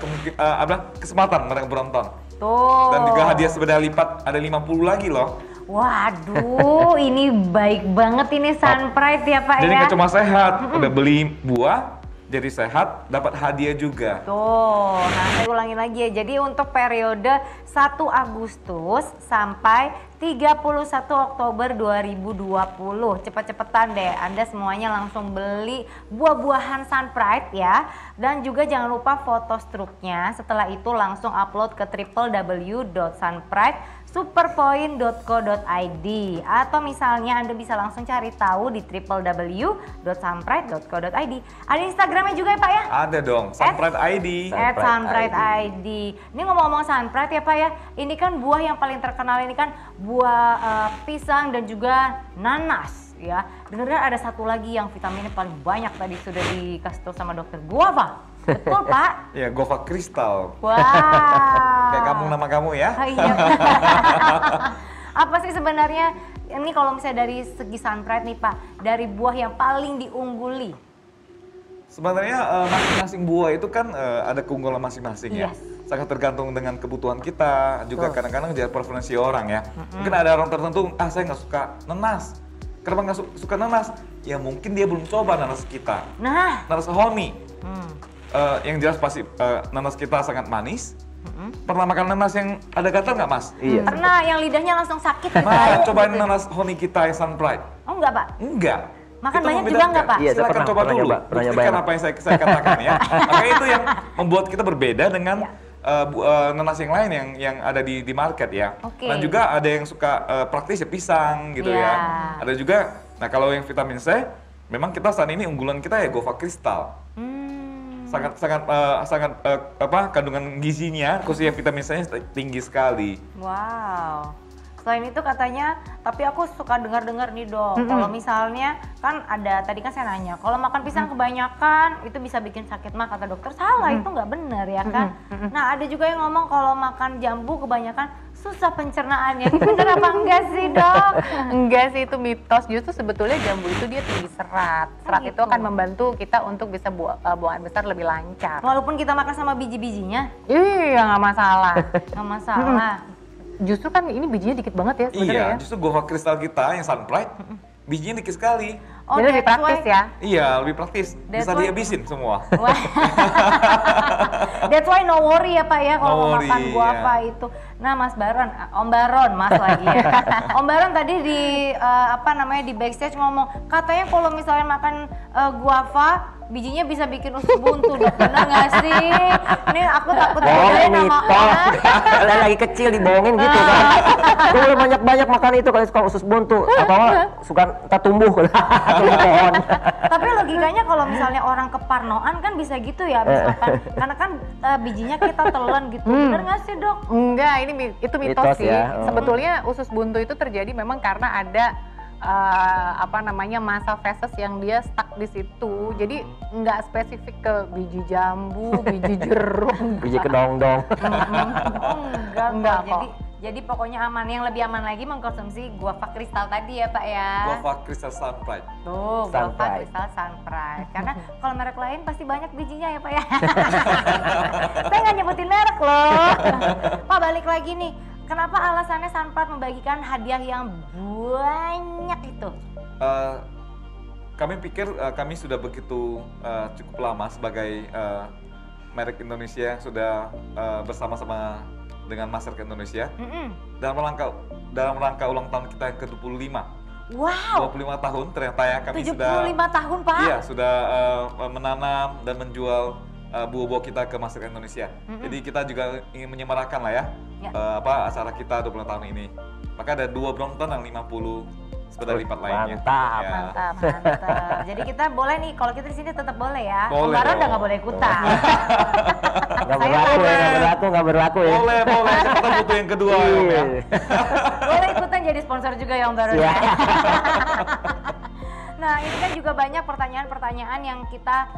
kesempatan mereka Brompton. Tuh. Dan juga hadiah sepeda lipat ada 50 lagi loh. Waduh, ini baik banget ini Sunpride ya Pak Jadi ya. nggak cuma sehat, udah beli buah, jadi sehat, dapat hadiah juga. Tuh, nah saya ulangi lagi ya. Jadi untuk periode 1 Agustus sampai 31 Oktober 2020. Cepet-cepetan deh, Anda semuanya langsung beli buah-buahan Sunpride ya. Dan juga jangan lupa foto struknya. Setelah itu langsung upload ke www.sunpridesuperpoint.co.id. Atau misalnya Anda bisa langsung cari tahu di www.sunpride.co.id. Ada Instagramnya juga ya Pak ya? Ada dong, Sunpride ID. Sunpride ID. Ini ngomong-ngomong Sunpride ya Pak ya, ini kan buah yang paling terkenal ini kan buah pisang dan juga nanas ya. Dengar ada satu lagi yang vitaminnya paling banyak tadi sudah dikasih tahu sama dokter. Guava. Betul Pak? Ya, Guava Kristal. Wow. Kayak nama kamu ya. Iya. Apa sih sebenarnya ini kalau misalnya dari segi Sunpride nih Pak, dari buah yang paling diungguli? Sebenarnya masing-masing buah itu kan ada keunggulan masing-masing ya. Yes. Sangat tergantung dengan kebutuhan kita, juga kadang-kadang jadi preferensi orang ya. Mungkin ada orang tertentu, saya nggak suka nanas. Kenapa nggak suka nanas? Ya mungkin dia belum coba nanas kita. Nah. Nanas honey. Yang jelas pasti nanas kita sangat manis. Pernah makan nanas yang ada gatal nggak Mas? Iya. Pernah yang lidahnya langsung sakit gitu. Cobain nanas honey kita yang Sunpride. Oh enggak Pak? Enggak. Makan Itu banyak juga membedakan. enggak Pak? Iya, saya Silakan pernah coba dulu. nyoba, pernah Buktikan nyobain. apa yang saya katakan ya. Makanya itu yang membuat kita berbeda dengan nanas yang lain yang ada di market ya. Oke. Dan juga ada yang suka praktis ya pisang gitu Iya. ya. Ada juga, nah kalau yang vitamin C, memang kita saat ini unggulan kita ya Guava Kristal. Sangat kandungan gizinya khususnya vitamin C-nya tinggi sekali. Wow. Selain itu katanya, tapi aku suka dengar-dengar nih dok, kalau misalnya kan ada, tadi kan saya nanya, kalau makan pisang kebanyakan itu bisa bikin sakit mah, kata dokter salah, itu nggak benar ya kan. Nah ada juga yang ngomong kalau makan jambu kebanyakan susah pencernaannya, ini bener apa enggak sih dok? Enggak sih, itu mitos. Justru sebetulnya jambu itu dia tinggi serat. Serat itu gitu. akan membantu kita untuk bisa buang air besar lebih lancar. Walaupun kita makan sama biji-bijinya, Iya, nggak masalah. nggak masalah. Justru kan ini bijinya dikit banget ya sebenarnya Iya, ya. justru Guava Kristal kita yang Sunpride, bijinya dikit sekali. Oh, Jadi lebih that's praktis why- ya. Iya, lebih praktis. That's Bisa why- dihabisin semua. Wah. That's why no worry ya Pak ya kalau No mau worry, makan guava ya. itu. Nah Mas Baron, Om Baron Mas lagi ya. Om Baron tadi di di backstage ngomong katanya kalau misalnya makan guava bijinya bisa bikin usus buntu, dok. Bener nggak sih? Ini aku takut Bohongin sama mitos. orang. Kalian lagi kecil dibohongin gitu kan. Gue boleh banyak-banyak makan itu kalau suka usus buntu. Atau nggak suka entah tumbuh tumbuh pohon. Tapi logikanya kalau misalnya orang keparnoan kan bisa gitu ya habis makan. Karena kan bijinya kita telan gitu. Bener nggak sih dok? Enggak, itu mitos Mitos sih. ya. Sebetulnya usus buntu itu terjadi memang karena ada masa feses yang dia stuck di situ. Jadi nggak spesifik ke biji jambu, biji jeruk. Biji kedong-dong. Oh enggak Enggak kok. kok. Jadi pokoknya aman. Yang lebih aman lagi mengkonsumsi guava kristal tadi ya Pak ya. Guava Kristal Sunpride. Tuh, guava Sunpride. kristal Sunpride. Karena kalau merek lain pasti banyak bijinya ya Pak ya. Saya nggak nyebutin merek loh. Pak balik lagi nih. Kenapa alasannya Sunpride membagikan hadiah yang banyak itu? Kami pikir kami sudah begitu cukup lama sebagai merek Indonesia yang sudah bersama-sama dengan masyarakat Indonesia dalam rangka ulang tahun kita yang ke-25. Wow, 25 tahun ternyata ya kami 75 sudah tahun Pak. Iya, sudah menanam dan menjual buah-buah kita ke masyarakat Indonesia. Jadi kita juga ingin menyemarakan lah ya, Ya. acara kita 20 tahun ini. Maka ada 2 Brompton yang 50 sepeda lipat lainnya. Mantap. Ya. Mantap. Mantap. Jadi kita boleh nih, kalau kita di sini tetap boleh ya. Om Boleh Baron udah dong. nggak boleh ikutan. Nggak Saya berlaku ya, boleh. nggak berlaku ya. Boleh, kita butuh yang kedua ya, Om ya. Iya. Boleh ikutan jadi sponsor juga ya Om Baron. Siap. Nah ini kan juga banyak pertanyaan-pertanyaan yang kita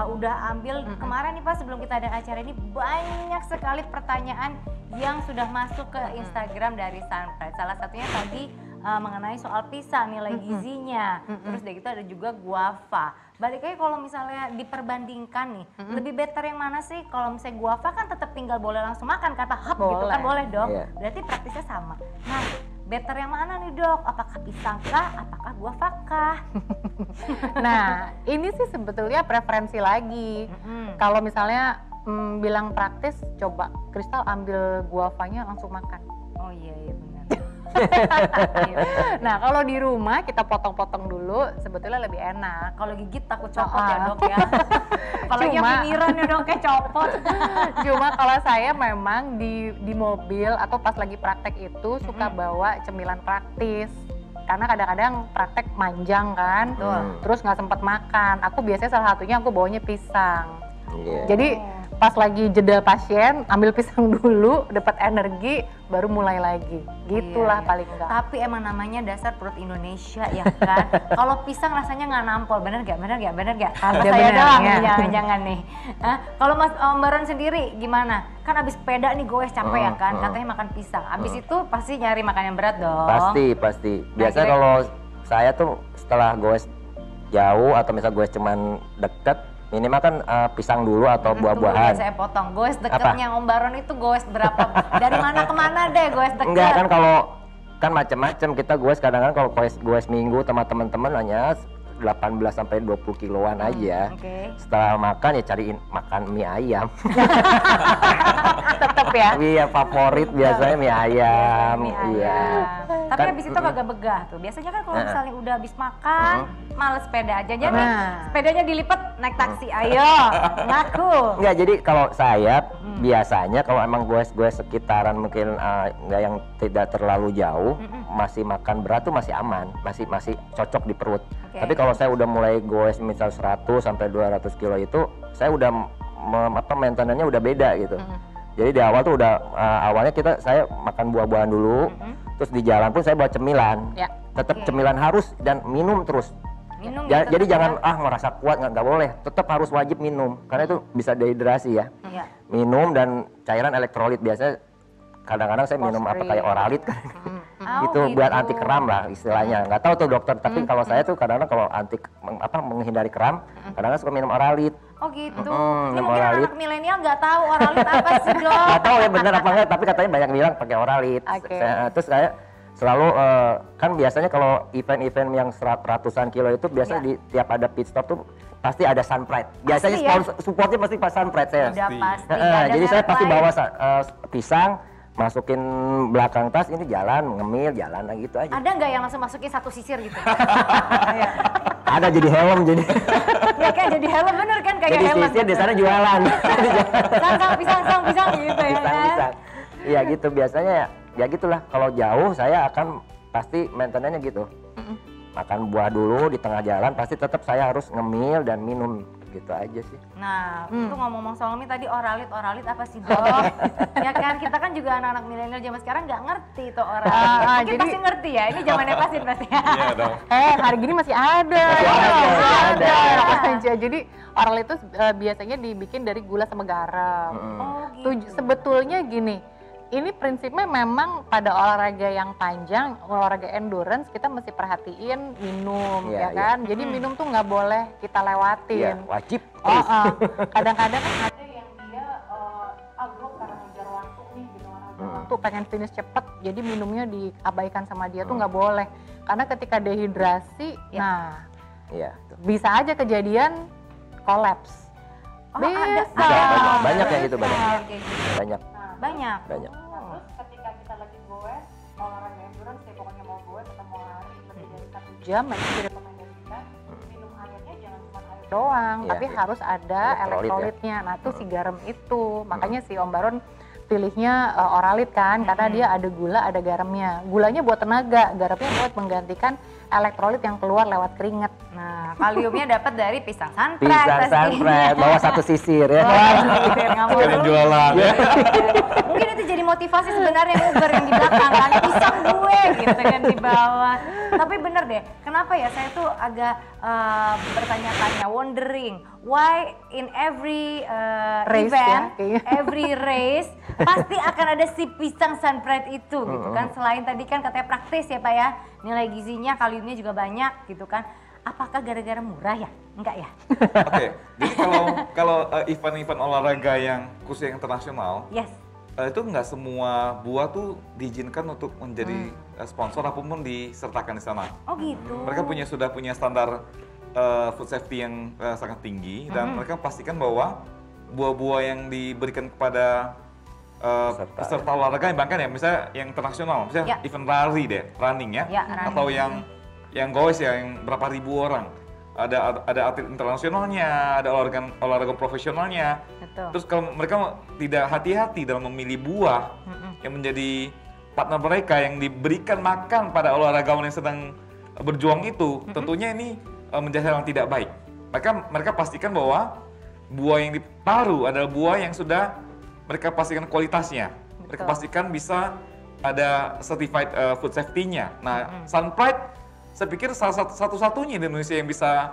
udah ambil kemarin nih Pak, sebelum kita ada acara ini banyak sekali pertanyaan yang sudah masuk ke Instagram dari Sunpride. Salah satunya tadi mengenai soal pisang, nilai gizinya, terus dari itu ada juga guava. Balik lagi kalau misalnya diperbandingkan nih, lebih better yang mana sih? Kalau misalnya guava kan tetap tinggal boleh langsung makan, kata hap gitu kan, boleh dong. Iya. Berarti praktisnya sama. Nah, better yang mana nih dok? Apakah pisang kah? Apakah guava kah? Nah, ini sih sebetulnya preferensi lagi. Kalau misalnya bilang praktis, coba Kristal ambil guavanya langsung makan. Oh iya benar. Nah kalau di rumah kita potong-potong dulu sebetulnya lebih enak. Kalau gigit takut copot ya dok ya. Apalagi yang Cuma- pinggiran ya dok kayak copot. Cuma kalau saya memang di mobil atau pas lagi praktek itu suka bawa cemilan praktis. Karena kadang-kadang praktek manjang kan, terus nggak sempat makan. Aku biasanya salah satunya aku bawanya pisang. Iya. Jadi pas lagi jeda pasien, ambil pisang dulu, dapat energi, baru mulai lagi. Gitulah Iya. paling enggak. Tapi emang namanya dasar perut Indonesia ya kan. Kalau pisang rasanya nggak nampol, bener nggak? Bener nggak? Bener nggak? Ada Saya benernya. doang nih, jangan-jangan nih. Hah? Kalau Mas Baron sendiri gimana? Kan abis sepeda nih goes capek ya kan, katanya makan pisang. Abis itu pasti nyari makan yang berat dong. Pasti. Biasanya kira- kalau saya tuh setelah goes jauh atau misal goes cuman deket, minimal kan pisang dulu atau Tunggu dulu, buah-buahan. saya potong. Goes deketnya Om Baron itu goes berapa? Dari mana ke mana deh goes deket? Enggak kan kalau kan macam-macam kita goes kadang-kadang kalau goes minggu sama teman-teman hanya 18 sampai 20 kiloan aja. Oke. Setelah makan ya cariin makan mie ayam. Tetep ya. Iya favorit biasanya mie ayam. Mie Iya. ayam. Tapi Kan, habis itu kagak begah tuh. Biasanya kan kalau misalnya udah habis makan, males sepeda aja. Jadi Nah. sepedanya dilipat naik taksi. Ayo, ngaku. Enggak, jadi kalau saya biasanya kalau emang gue sekitaran mungkin nggak yang tidak terlalu jauh, masih makan berat tuh masih aman, masih cocok di perut. Oke. Tapi kalau saya udah mulai goes misal 100 sampai 200 kilo itu, saya udah maintenance-nya udah beda gitu. Jadi di awal tuh udah awalnya saya makan buah-buahan dulu, terus di jalan pun saya bawa cemilan. Ya. Tetap Oke. cemilan harus dan minum terus. Minum Jadi gitu, jangan ya. merasa kuat nggak boleh, tetap harus wajib minum karena itu bisa dehidrasi ya. Iya. Minum dan cairan elektrolit biasanya kadang-kadang saya minum apa kayak oralit kan. Oh, Itu buat anti kram lah istilahnya. Nggak tahu tuh dokter, tapi kalau saya tuh kadang-kadang kalau menghindari kram, kadang-kadang suka minum oralit. Oh gitu. Ini minum mungkin oralit. anak milenial nggak tahu oralit apa sih dok? Nggak tahu ya bener apa enggak, tapi katanya banyak bilang pakai oralit. Oke. Terus saya selalu kan biasanya kalau event-event yang ratusan kilo itu biasanya di tiap ada pit stop tuh pasti ada Sunpride. Biasanya Pasti ya? supportnya pasti pas Sunpride saya. Udah pasti. Heeh, nggak ada jadi saya merek pasti lain. bawa pisang, masukin belakang tas, ini jalan, ngemil, jalan gitu aja. Ada nggak yang langsung masukin satu sisir gitu? Ada jadi helm jadi. Ya kan jadi helm bener kan kayak Jadi helm. sisir di sana jualan. Pisang gitu ya kan? Pisang. Iya gitu biasanya ya gitulah. Kalau jauh saya akan pasti maintenance-nya gitu. Makan buah dulu di tengah jalan pasti tetap saya harus ngemil dan minum gitu aja sih. Nah, itu ngomong-ngomong soal mie tadi oralit apa sih dok? Ya kan, kita kan juga anak-anak milenial zaman sekarang nggak ngerti tuh oralit. Mungkin jadi- pasti ngerti ya, ini zamannya pasti. Iya dong. Hari gini masih ada. ada. Aja. Jadi oral itu biasanya dibikin dari gula sama garam. Oh gitu. Sebetulnya gini, ini prinsipnya memang pada olahraga yang panjang, olahraga endurance kita mesti perhatiin minum, Iya, ya kan? Jadi minum tuh nggak boleh kita Iya, lewatin. wajib. Kadang-kadang kan ada yang dia gue karena ngejar waktu nih gitu, waktu pengen finish cepet, jadi minumnya diabaikan sama dia tuh nggak boleh. Karena ketika dehidrasi, nah Iya. bisa aja kejadian kolaps. Oh, Bisa. Banyak yang gitu banyak. Kayak gitu. Banyak. Banyak. Banyak. Terus ketika kita lagi goes, olahraga endurance ya pokoknya mau goes atau mau lari lebih dari 1 jam, itu direkomendasikan minum airnya jangan cuma air doang, Iya, tapi iya. harus ada Elektrolit ya. elektrolitnya. Nah itu si garam itu, makanya si Om Baron pilihnya oralit kan, karena dia ada gula, ada garamnya. Gulanya buat tenaga, garamnya buat menggantikan elektrolit yang keluar lewat keringat. Nah, kaliumnya dapat dari pisang sunpride Pisang pastinya. sunpride, bawa satu sisir ya. Nggak mau Sekalian dulu. jualan ya. Mungkin itu jadi motivasi sebenarnya Uber yang di belakang kan, pisang gue gitu kan di bawah. Tapi bener deh, kenapa ya saya tuh agak bertanya-tanya, wondering why in every Race event, ya, kayaknya. every race pasti akan ada si pisang sunpride itu gitu kan. Selain tadi kan katanya praktis ya Pak ya, nilai gizinya, kaliumnya juga banyak gitu kan. Apakah gara-gara murah ya? Enggak ya? Oke, jadi kalau event-event olahraga yang khusus yang internasional, Yes. itu nggak semua buah tuh diizinkan untuk menjadi sponsor apapun disertakan di sana. Oh gitu. Mereka sudah punya standar food safety yang sangat tinggi dan mereka pastikan bahwa buah-buah yang diberikan kepada peserta olahraga yang bahkan ya misalnya yang internasional, misalnya event lari deh, running ya, atau yang goes ya, yang berapa ribu orang. Ada atlet internasionalnya, ada olahraga profesionalnya. Betul. Terus kalau mereka tidak hati-hati dalam memilih buah yang menjadi partner mereka yang diberikan makan pada olahragawan yang sedang berjuang itu, tentunya ini menjadi hal yang tidak baik. Mereka pastikan bahwa buah yang ditaruh adalah buah yang sudah mereka pastikan kualitasnya. Mereka pastikan bisa ada certified food safety-nya. Nah, Sunpride saya pikir salah satu-satunya di Indonesia yang bisa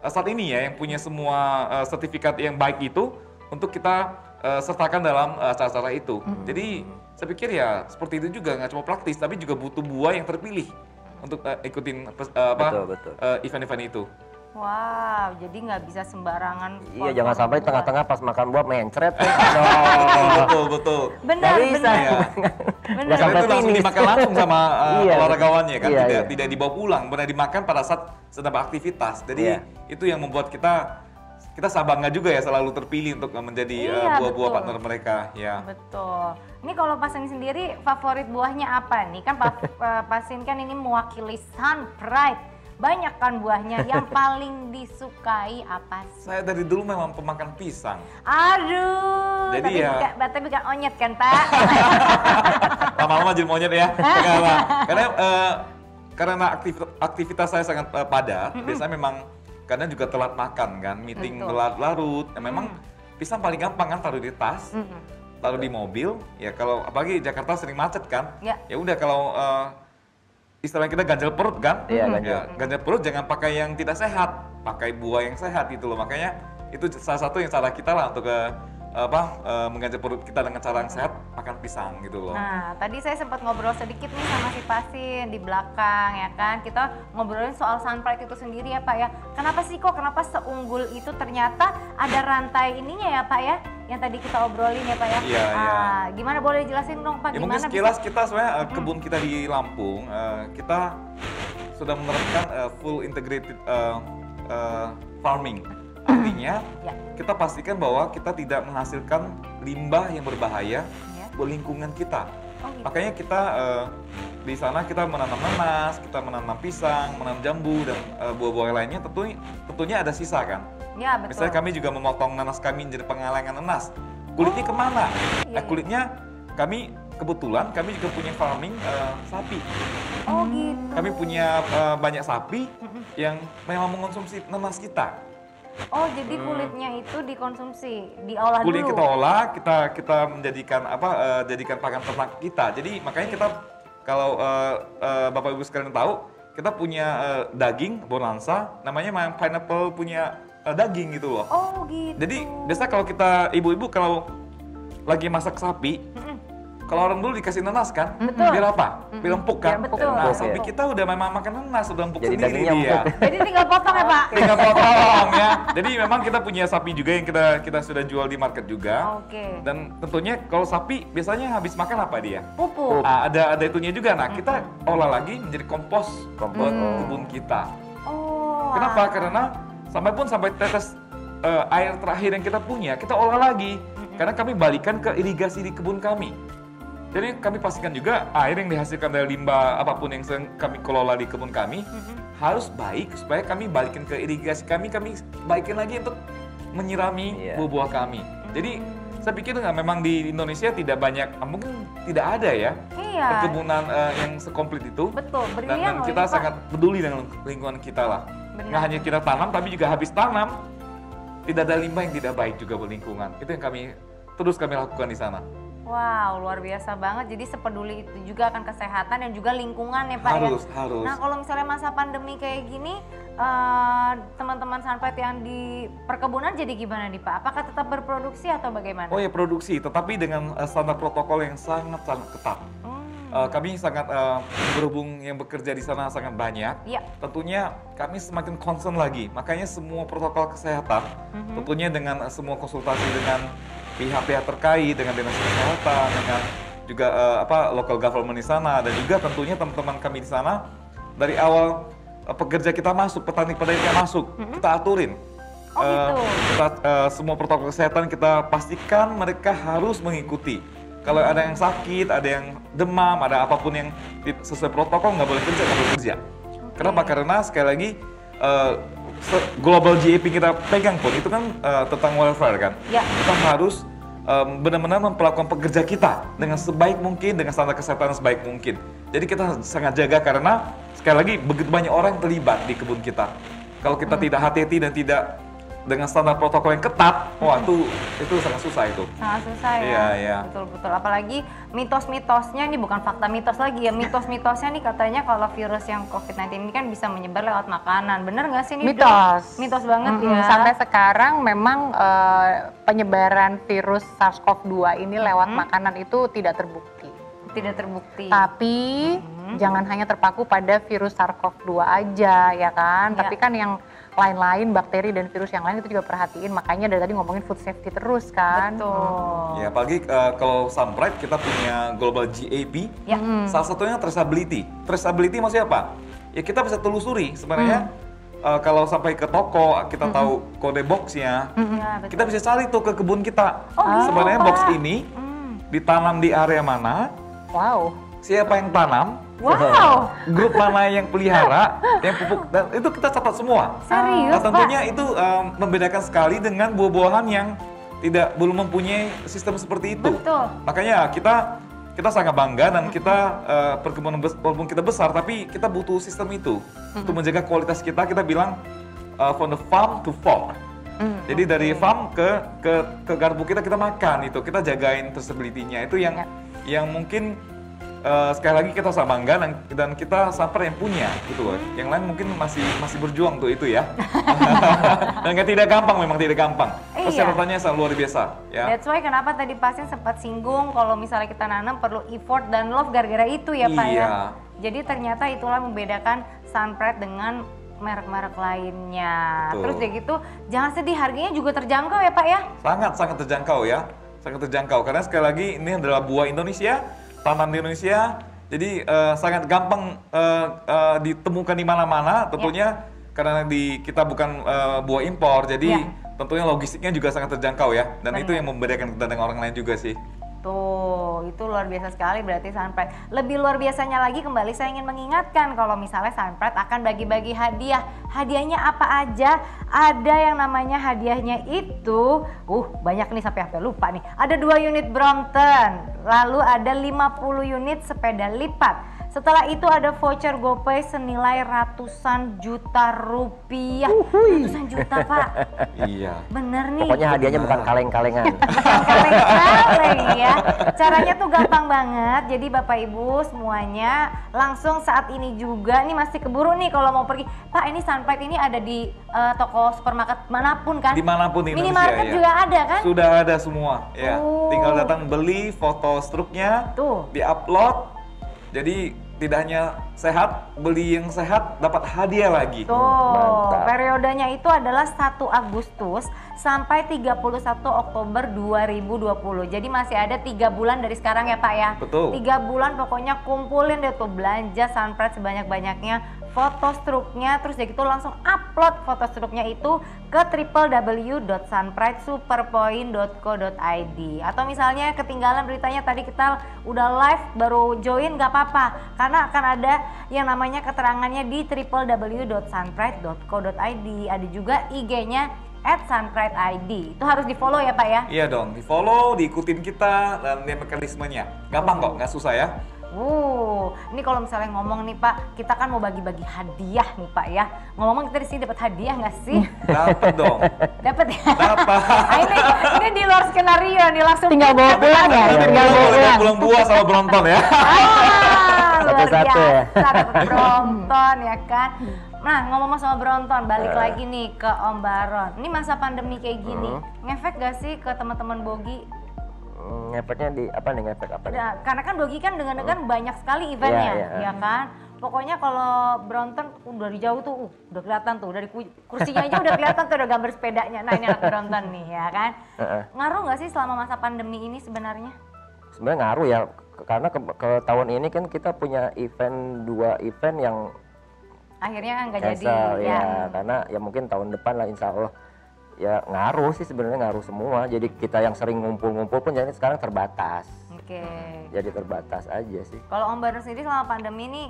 saat ini ya, yang punya semua sertifikat yang baik itu untuk kita sertakan dalam acara-acara itu. Jadi saya pikir ya seperti itu juga, nggak cuma praktis, tapi juga butuh buah yang terpilih untuk ikutin event-event itu. Wow, jadi nggak bisa sembarangan. Iya, jangan sampai tengah-tengah pas makan buah mencret. Betul. Benar. Karena itu langsung dimakan langsung sama olahragawannya kan, tidak dibawa pulang, benar dimakan pada saat sedang beraktivitas. Jadi itu yang membuat kita bangga juga ya selalu terpilih untuk menjadi buah-buah partner mereka. Ya. Betul. Ini kalau Pasin sendiri favorit buahnya apa nih? Kan Pasin kan ini mewakili Sunpride. Banyak kan buahnya, yang paling disukai apa sih? Saya dari dulu memang pemakan pisang. Aduh, jadi tapi bukan onyet kan Pak? Lama-lama jadi monyet ya. Karena aktivitas saya sangat padat, biasanya memang kadang juga telat makan kan, meeting berlarut-larut. Memang pisang paling gampang kan, taruh di tas, taruh di mobil. Ya kalau apalagi Jakarta sering macet kan, ya udah kalau istilahnya kita ganjel perut kan? Ganjel perut jangan pakai yang tidak sehat, pakai buah yang sehat gitu loh. Makanya itu salah satu yang cara kita lah untuk mengganjel perut kita dengan cara yang sehat, makan pisang gitu loh. Nah, tadi saya sempat ngobrol sedikit nih sama si Pasin di belakang ya kan. Kita ngobrolin soal Sunpride itu sendiri ya Pak ya. Kenapa seunggul itu ternyata ada rantai ininya ya Pak ya? Yang tadi kita obrolin ya Pak ya. Iya. Gimana boleh jelasin dong Pak? Ya, mungkin sekilas kita sebenarnya kebun kita di Lampung, kita sudah menerapkan full integrated farming. Artinya kita pastikan bahwa kita tidak menghasilkan limbah yang berbahaya buat lingkungan kita. Makanya kita di sana kita menanam nanas, kita menanam pisang, menanam jambu dan buah-buah lainnya tentunya ada sisa kan. Ya, betul. Misalnya kami juga memotong nanas kami menjadi pengalengan nanas. Kulitnya kemana? Kulitnya kami kebetulan kami juga punya farming sapi. Oh gitu. Kami punya banyak sapi yang memang mengkonsumsi nanas kita. Oh, jadi kulitnya itu dikonsumsi, diolah kulit dulu. Kita olah, kita menjadikan jadikan pakan ternak kita. Jadi makanya kita kalau Bapak Ibu sekalian tahu, kita punya daging bonanza, namanya pineapple punya daging gitu loh. Oh gitu. Jadi biasa kalau kita ibu-ibu kalau lagi masak sapi, kalau orang dulu dikasih nanas kan, biar apa? Biar empuk kan? Ya, betul. Nah, sapi kita udah memang makan nanas, udah empuk jadi sendiri dia. Jadi tinggal potong ya Pak? Tinggal potong ya. Jadi memang kita punya sapi juga yang kita sudah jual di market juga. Oke. Dan tentunya kalau sapi biasanya habis makan apa dia? Pupuk. Nah, ada itunya juga. Nah, kita olah lagi menjadi kompos kebun kita. Oh. Kenapa? Karena sampai tetes air terakhir yang kita punya, kita olah lagi. Karena kami balikan ke irigasi di kebun kami. Jadi kami pastikan juga air yang dihasilkan dari limbah apapun yang kami kelola di kebun kami harus baik supaya kami balikin ke irigasi kami balikin lagi untuk menyirami buah-buah kami. Jadi saya pikir memang di Indonesia tidak banyak, mungkin tidak ada ya perkebunan yang sekomplit itu. Betul, dan kita sangat peduli dengan lingkungan kita lah. Nggak hanya kita tanam, tapi juga habis tanam tidak ada limbah yang tidak baik juga buat lingkungan. Itu yang kami lakukan di sana. Wow, luar biasa banget. Jadi sepeduli itu juga akan kesehatan dan juga lingkungan ya Pak harus. Nah kalau misalnya masa pandemi kayak gini, teman-teman Sunpride yang di perkebunan jadi gimana nih Pak? Apakah tetap berproduksi atau bagaimana? Oh ya produksi, tetapi dengan standar protokol yang sangat ketat. Kami sangat berhubung yang bekerja di sana sangat banyak. Tentunya kami semakin concern lagi. Makanya semua protokol kesehatan, tentunya dengan semua konsultasi dengan pihak-pihak terkait, dengan dinas kesehatan, dengan juga local government di sana, dan juga tentunya teman-teman kami di sana dari awal pekerja kita masuk, petani-petani kita masuk, kita aturin. Gitu. Semua protokol kesehatan kita pastikan mereka harus mengikuti. Kalau ada yang sakit, ada yang demam, ada apapun yang sesuai protokol nggak boleh kerja, nggak boleh kerja. Kenapa? Karena sekali lagi global GAP kita pegang pun itu kan tentang welfare kan. Ya. Kita harus benar-benar memperlakukan pekerja kita dengan sebaik mungkin, dengan standar kesehatan sebaik mungkin. Jadi kita sangat jaga karena sekali lagi begitu banyak orang yang terlibat di kebun kita. Kalau kita tidak hati-hati dan tidak dengan standar protokol yang ketat, wah itu sangat susah itu. Sangat susah ya. Iya, iya. Betul-betul. Apalagi mitos-mitosnya, ini bukan fakta mitos lagi ya. Mitos-mitosnya nih katanya kalau virus yang COVID-19 ini kan bisa menyebar lewat makanan. Bener nggak sih ini? Mitos. Mitos banget ya. Sampai sekarang memang penyebaran virus SARS-CoV-2 ini lewat makanan itu tidak terbukti. Tidak terbukti. Tapi jangan hanya terpaku pada virus SARS-CoV-2 aja ya kan. Ya. Tapi kan yang lain-lain, bakteri dan virus yang lain itu juga perhatiin. Makanya dari tadi ngomongin food safety terus kan. Betul. Ya, apalagi kalau Sunpride kita punya global GAP, Ya. salah satunya traceability. Traceability maksudnya apa? Ya kita bisa telusuri sebenarnya kalau sampai ke toko kita tahu kode boxnya, Ya, betul. kita bisa cari tuh ke kebun kita. Oh, gitu, Sebenarnya Pak. box ini ditanam di area mana, Wow. siapa yang tanam, Wow. grup mana yang pelihara, yang pupuk, dan itu kita catat semua. Serius, Nah, tentunya Pak? itu membedakan sekali dengan buah-buahan yang belum mempunyai sistem seperti itu. Betul. Makanya kita sangat bangga dan kita perkebunan walaupun kita besar tapi kita butuh sistem itu untuk menjaga kualitas kita. Kita bilang from the farm to fork. Jadi dari farm ke garpu kita makan itu, kita jagain traceability-nya itu yang mungkin sekali lagi kita sangat bangga dan kita sampai yang punya gitu loh. Yang lain mungkin masih berjuang tuh itu ya. Dan tidak gampang, memang tidak gampang. Iya. Persyaratannya sangat luar biasa ya. That's why kenapa tadi pasien sempat singgung kalau misalnya kita nanam perlu effort dan love gara-gara itu ya Pak ya. Iya. Jadi ternyata itulah membedakan Sunpride dengan merek-merek lainnya. Betul. Terus dia gitu, jangan sedih, harganya juga terjangkau ya Pak ya? Sangat terjangkau ya. Sangat terjangkau karena sekali lagi ini adalah buah Indonesia, tanam di Indonesia. Jadi sangat gampang ditemukan di mana-mana tentunya karena kita bukan buah impor. Jadi tentunya logistiknya juga sangat terjangkau ya. Dan itu yang membedakan kita dengan orang lain juga sih. Tuh, itu luar biasa sekali berarti Sunpride. Lebih luar biasanya lagi kembali saya ingin mengingatkan kalau misalnya Sunpride akan bagi-bagi hadiah. Hadiahnya apa aja? Ada yang namanya hadiahnya itu, banyak nih sampai lupa nih. Ada 2 unit Brompton, lalu ada 50 unit sepeda lipat. Setelah itu ada voucher GoPay senilai ratusan juta rupiah. Ratusan juta Pak. Iya. Bener nih. Pokoknya hadiahnya bukan kaleng-kalengan. Kaleng-kaleng ya. Caranya tuh gampang banget. Jadi Bapak Ibu semuanya langsung saat ini juga nih masih keburu nih kalau mau pergi. Pak ini Sunpride ini ada di toko supermarket manapun kan? Dimanapun di Indonesia Minimarket ya. juga ada kan? Sudah ada semua ya. Oh. Tinggal datang beli foto struknya, Tuh. di-upload. Jadi tidak hanya sehat, beli yang sehat dapat hadiah lagi. Tuh, Mantap. periodenya itu adalah 1 Agustus sampai 31 Oktober 2020. Jadi masih ada 3 bulan dari sekarang ya Pak ya? Betul. 3 bulan pokoknya kumpulin deh tuh belanja Sunpride sebanyak-banyaknya, foto struknya, terus ya gitu langsung upload foto struknya itu ke www.sunpridesuperpoint.co.id. Atau misalnya ketinggalan beritanya tadi kita udah live baru join gak apa-apa, karena akan ada yang namanya keterangannya di www.sunpride.co.id. Ada juga IG-nya @sunprideid. Itu harus di-follow ya Pak ya? Iya dong, di-follow, diikutin kita dan lihat mekanismenya. Gampang kok, nggak susah ya. Ini kalau misalnya ngomong nih Pak, kita kan mau bagi-bagi hadiah nih Pak ya. Ngomong kita di sini dapat hadiah nggak sih? Dapat dong. Dapat ya? Dapat. Ini di luar skenario nih langsung. Tinggal bawa pulang ya? Nanti Tinggal bawa boleh pulang. pulang buah sama Brompton ya. Luar Satu-satu ya. biasa, dapat Brompton ya kan. Nah ngomong sama Brompton, balik lagi nih ke Om Baron. Ini masa pandemi kayak gini, ngefek gak sih ke teman-teman Bogi? Ngefeknya di apa nih, ngefek apa nih? Nah, karena kan Bogi kan dengan banyak sekali eventnya, Iya, iya. ya kan? Pokoknya kalau Brompton dari jauh tuh udah kelihatan tuh, dari kursinya aja udah kelihatan tuh, udah gambar sepedanya. Nah ini anak Brompton nih ya kan? Ngaruh nggak sih selama masa pandemi ini sebenarnya? Sebenarnya ngaruh ya, karena ke tahun ini kan kita punya 2 event yang Akhirnya nggak jadi cancel ya, karena ya mungkin tahun depan lah insya Allah. Ya ngaruh sih sebenarnya, ngaruh semua. Jadi kita yang sering ngumpul-ngumpul pun jadi sekarang terbatas. Oke. Jadi terbatas aja sih. Kalau Om Barno sendiri selama pandemi ini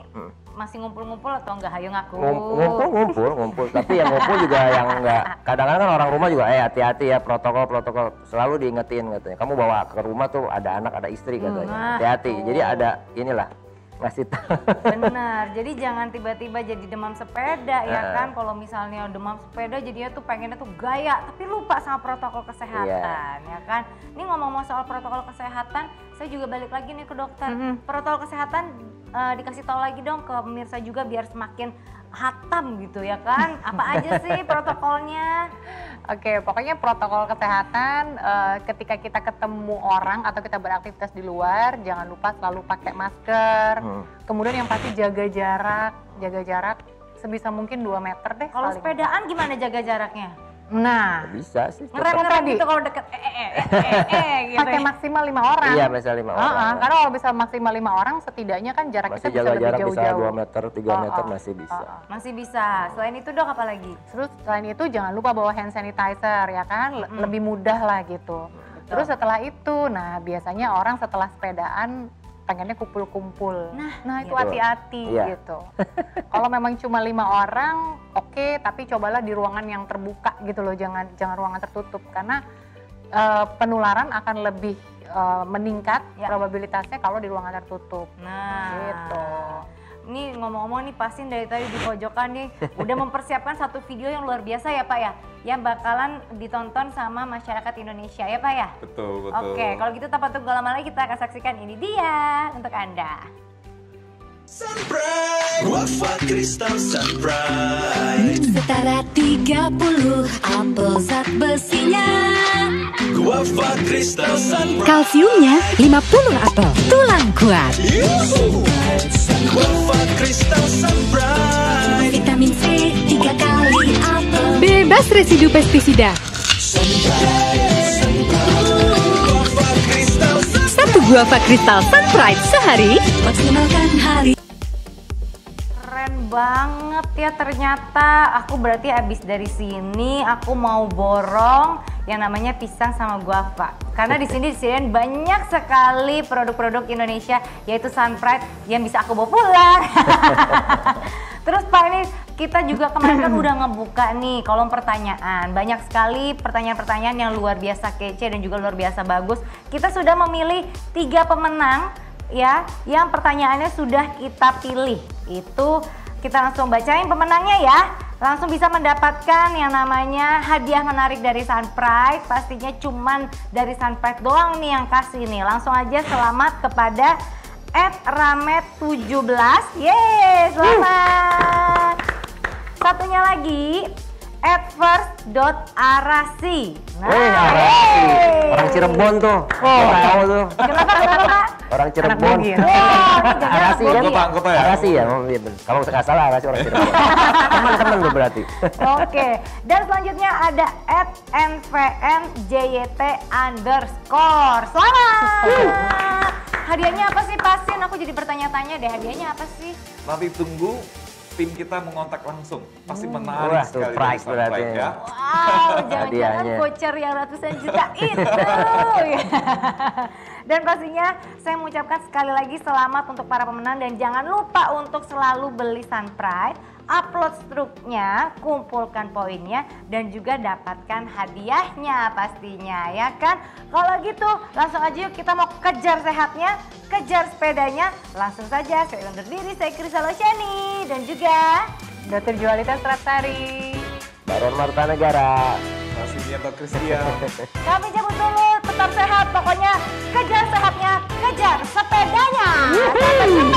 masih ngumpul-ngumpul atau enggak? Hayo ngaku. Ngumpul. Tapi yang ngumpul juga yang enggak. Kadang-kadang kan orang rumah juga, hati-hati ya, protokol selalu diingetin katanya. Kamu bawa ke rumah tuh ada anak, ada istri katanya. Hati-hati. Jadi ada inilah ngasih tahu. Benar, jadi jangan tiba-tiba jadi demam sepeda ya kan. Kalau misalnya demam sepeda jadinya tuh pengennya tuh gaya, tapi lupa sama protokol kesehatan ya kan. Ini ngomong-ngomong soal protokol kesehatan, saya juga balik lagi nih ke dokter. Protokol kesehatan dikasih tahu lagi dong ke pemirsa juga biar semakin hatam gitu ya kan. Apa aja sih protokolnya? Oke, pokoknya protokol kesehatan ketika kita ketemu orang atau kita beraktivitas di luar, jangan lupa selalu pakai masker. Kemudian yang pasti jaga jarak sebisa mungkin 2 meter deh. Kalau sepedaan gimana jaga jaraknya? Nah, Bisa sih. Ngerem gitu kalau deket gitu pakai ya. maksimal 5 orang. Iya, misal 5 orang. Karena kalau bisa maksimal 5 orang, setidaknya kan jarak Masih kita bisa jaga lebih jarak bisa jauh-jauh. 2 meter, 3 meter masih bisa. Masih bisa. Selain itu dok apa lagi? Terus selain itu jangan lupa bawa hand sanitizer ya kan, lebih mudah lah gitu. Terus setelah itu, nah biasanya orang setelah sepedaan pengennya kumpul-kumpul. Nah itu gitu. hati-hati Iya. gitu. Kalau memang cuma 5 orang, oke, tapi cobalah di ruangan yang terbuka gitu loh, jangan ruangan tertutup karena penularan akan lebih meningkat probabilitasnya kalau di ruangan tertutup. Nah, Gitu. Ini ngomong-ngomong nih Pasin dari tadi di pojokan nih udah mempersiapkan satu video yang luar biasa ya Pak ya, yang bakalan ditonton sama masyarakat Indonesia ya Pak ya. Betul. Oke, kalau gitu tanpa tunggu lama lagi kita akan saksikan ini dia untuk Anda. Sunbright, Wafa Kristal Sunbright. Setara 30 apel zat besinya, Wafa Kristal Sunbright. kalsiumnya 50 apel, tulang kuat, Wafa Kristal Sunbright. vitamin C 3 kali apel, bebas residu pestisida. Wafa Kristal Sunbright. Satu guava kristal Sunbright sehari maksimalkan hari. Keren banget ya ternyata. Aku berarti abis dari sini aku mau borong yang namanya pisang sama guava. Karena di sini disediakan banyak sekali produk-produk Indonesia yaitu Sunbright yang bisa aku bawa pulang. Terus Pak ini kita juga kemarin kan udah ngebuka nih kolom pertanyaan. Banyak sekali pertanyaan-pertanyaan yang luar biasa kece dan juga luar biasa bagus. Kita sudah memilih 3 pemenang ya, yang pertanyaannya sudah kita pilih. Itu kita langsung bacain pemenangnya ya. Langsung bisa mendapatkan yang namanya hadiah menarik dari Sunbright. Pastinya cuman dari Sunbright doang nih yang kasih nih. Langsung aja selamat kepada @ramet17. Yeay, selamat. Satunya lagi @first.arasi. Arasi. Orang Cirebon tuh. Tahu tuh. Kenapa Pak? Orang Cirebon. Arasi kan? Anggota ya? Arasi ya. Iya, bener. Kalau nggak salah Arasi orang Cirebon. Teman-teman tuh berarti. Oke, dan selanjutnya ada @nvnjyt_. Selamat. Hadiahnya apa sih Pasin? Aku jadi bertanya-tanya deh, hadiahnya apa sih? Nanti tunggu tim kita mengontak langsung. Pasti Wah, menarik sekali dari surprise berarti. Sunbright ya. Wow, jangan-jangan Hadiahnya. voucher yang ratusan juta itu. Dan pastinya saya mengucapkan sekali lagi selamat untuk para pemenang dan jangan lupa untuk selalu beli Sunbright, upload struknya, kumpulkan poinnya dan juga dapatkan hadiahnya pastinya ya kan. Kalau gitu langsung aja yuk kita mau kejar sehatnya, kejar sepedanya. Langsung saja saya undur diri, saya Krisa Losyani dan juga Dr. Jualita Stratsari. Baron Martanegara. Masih atau Christian. kami cabut dulu, tetap sehat pokoknya, kejar sehatnya, kejar sepedanya. Sampai jumpa.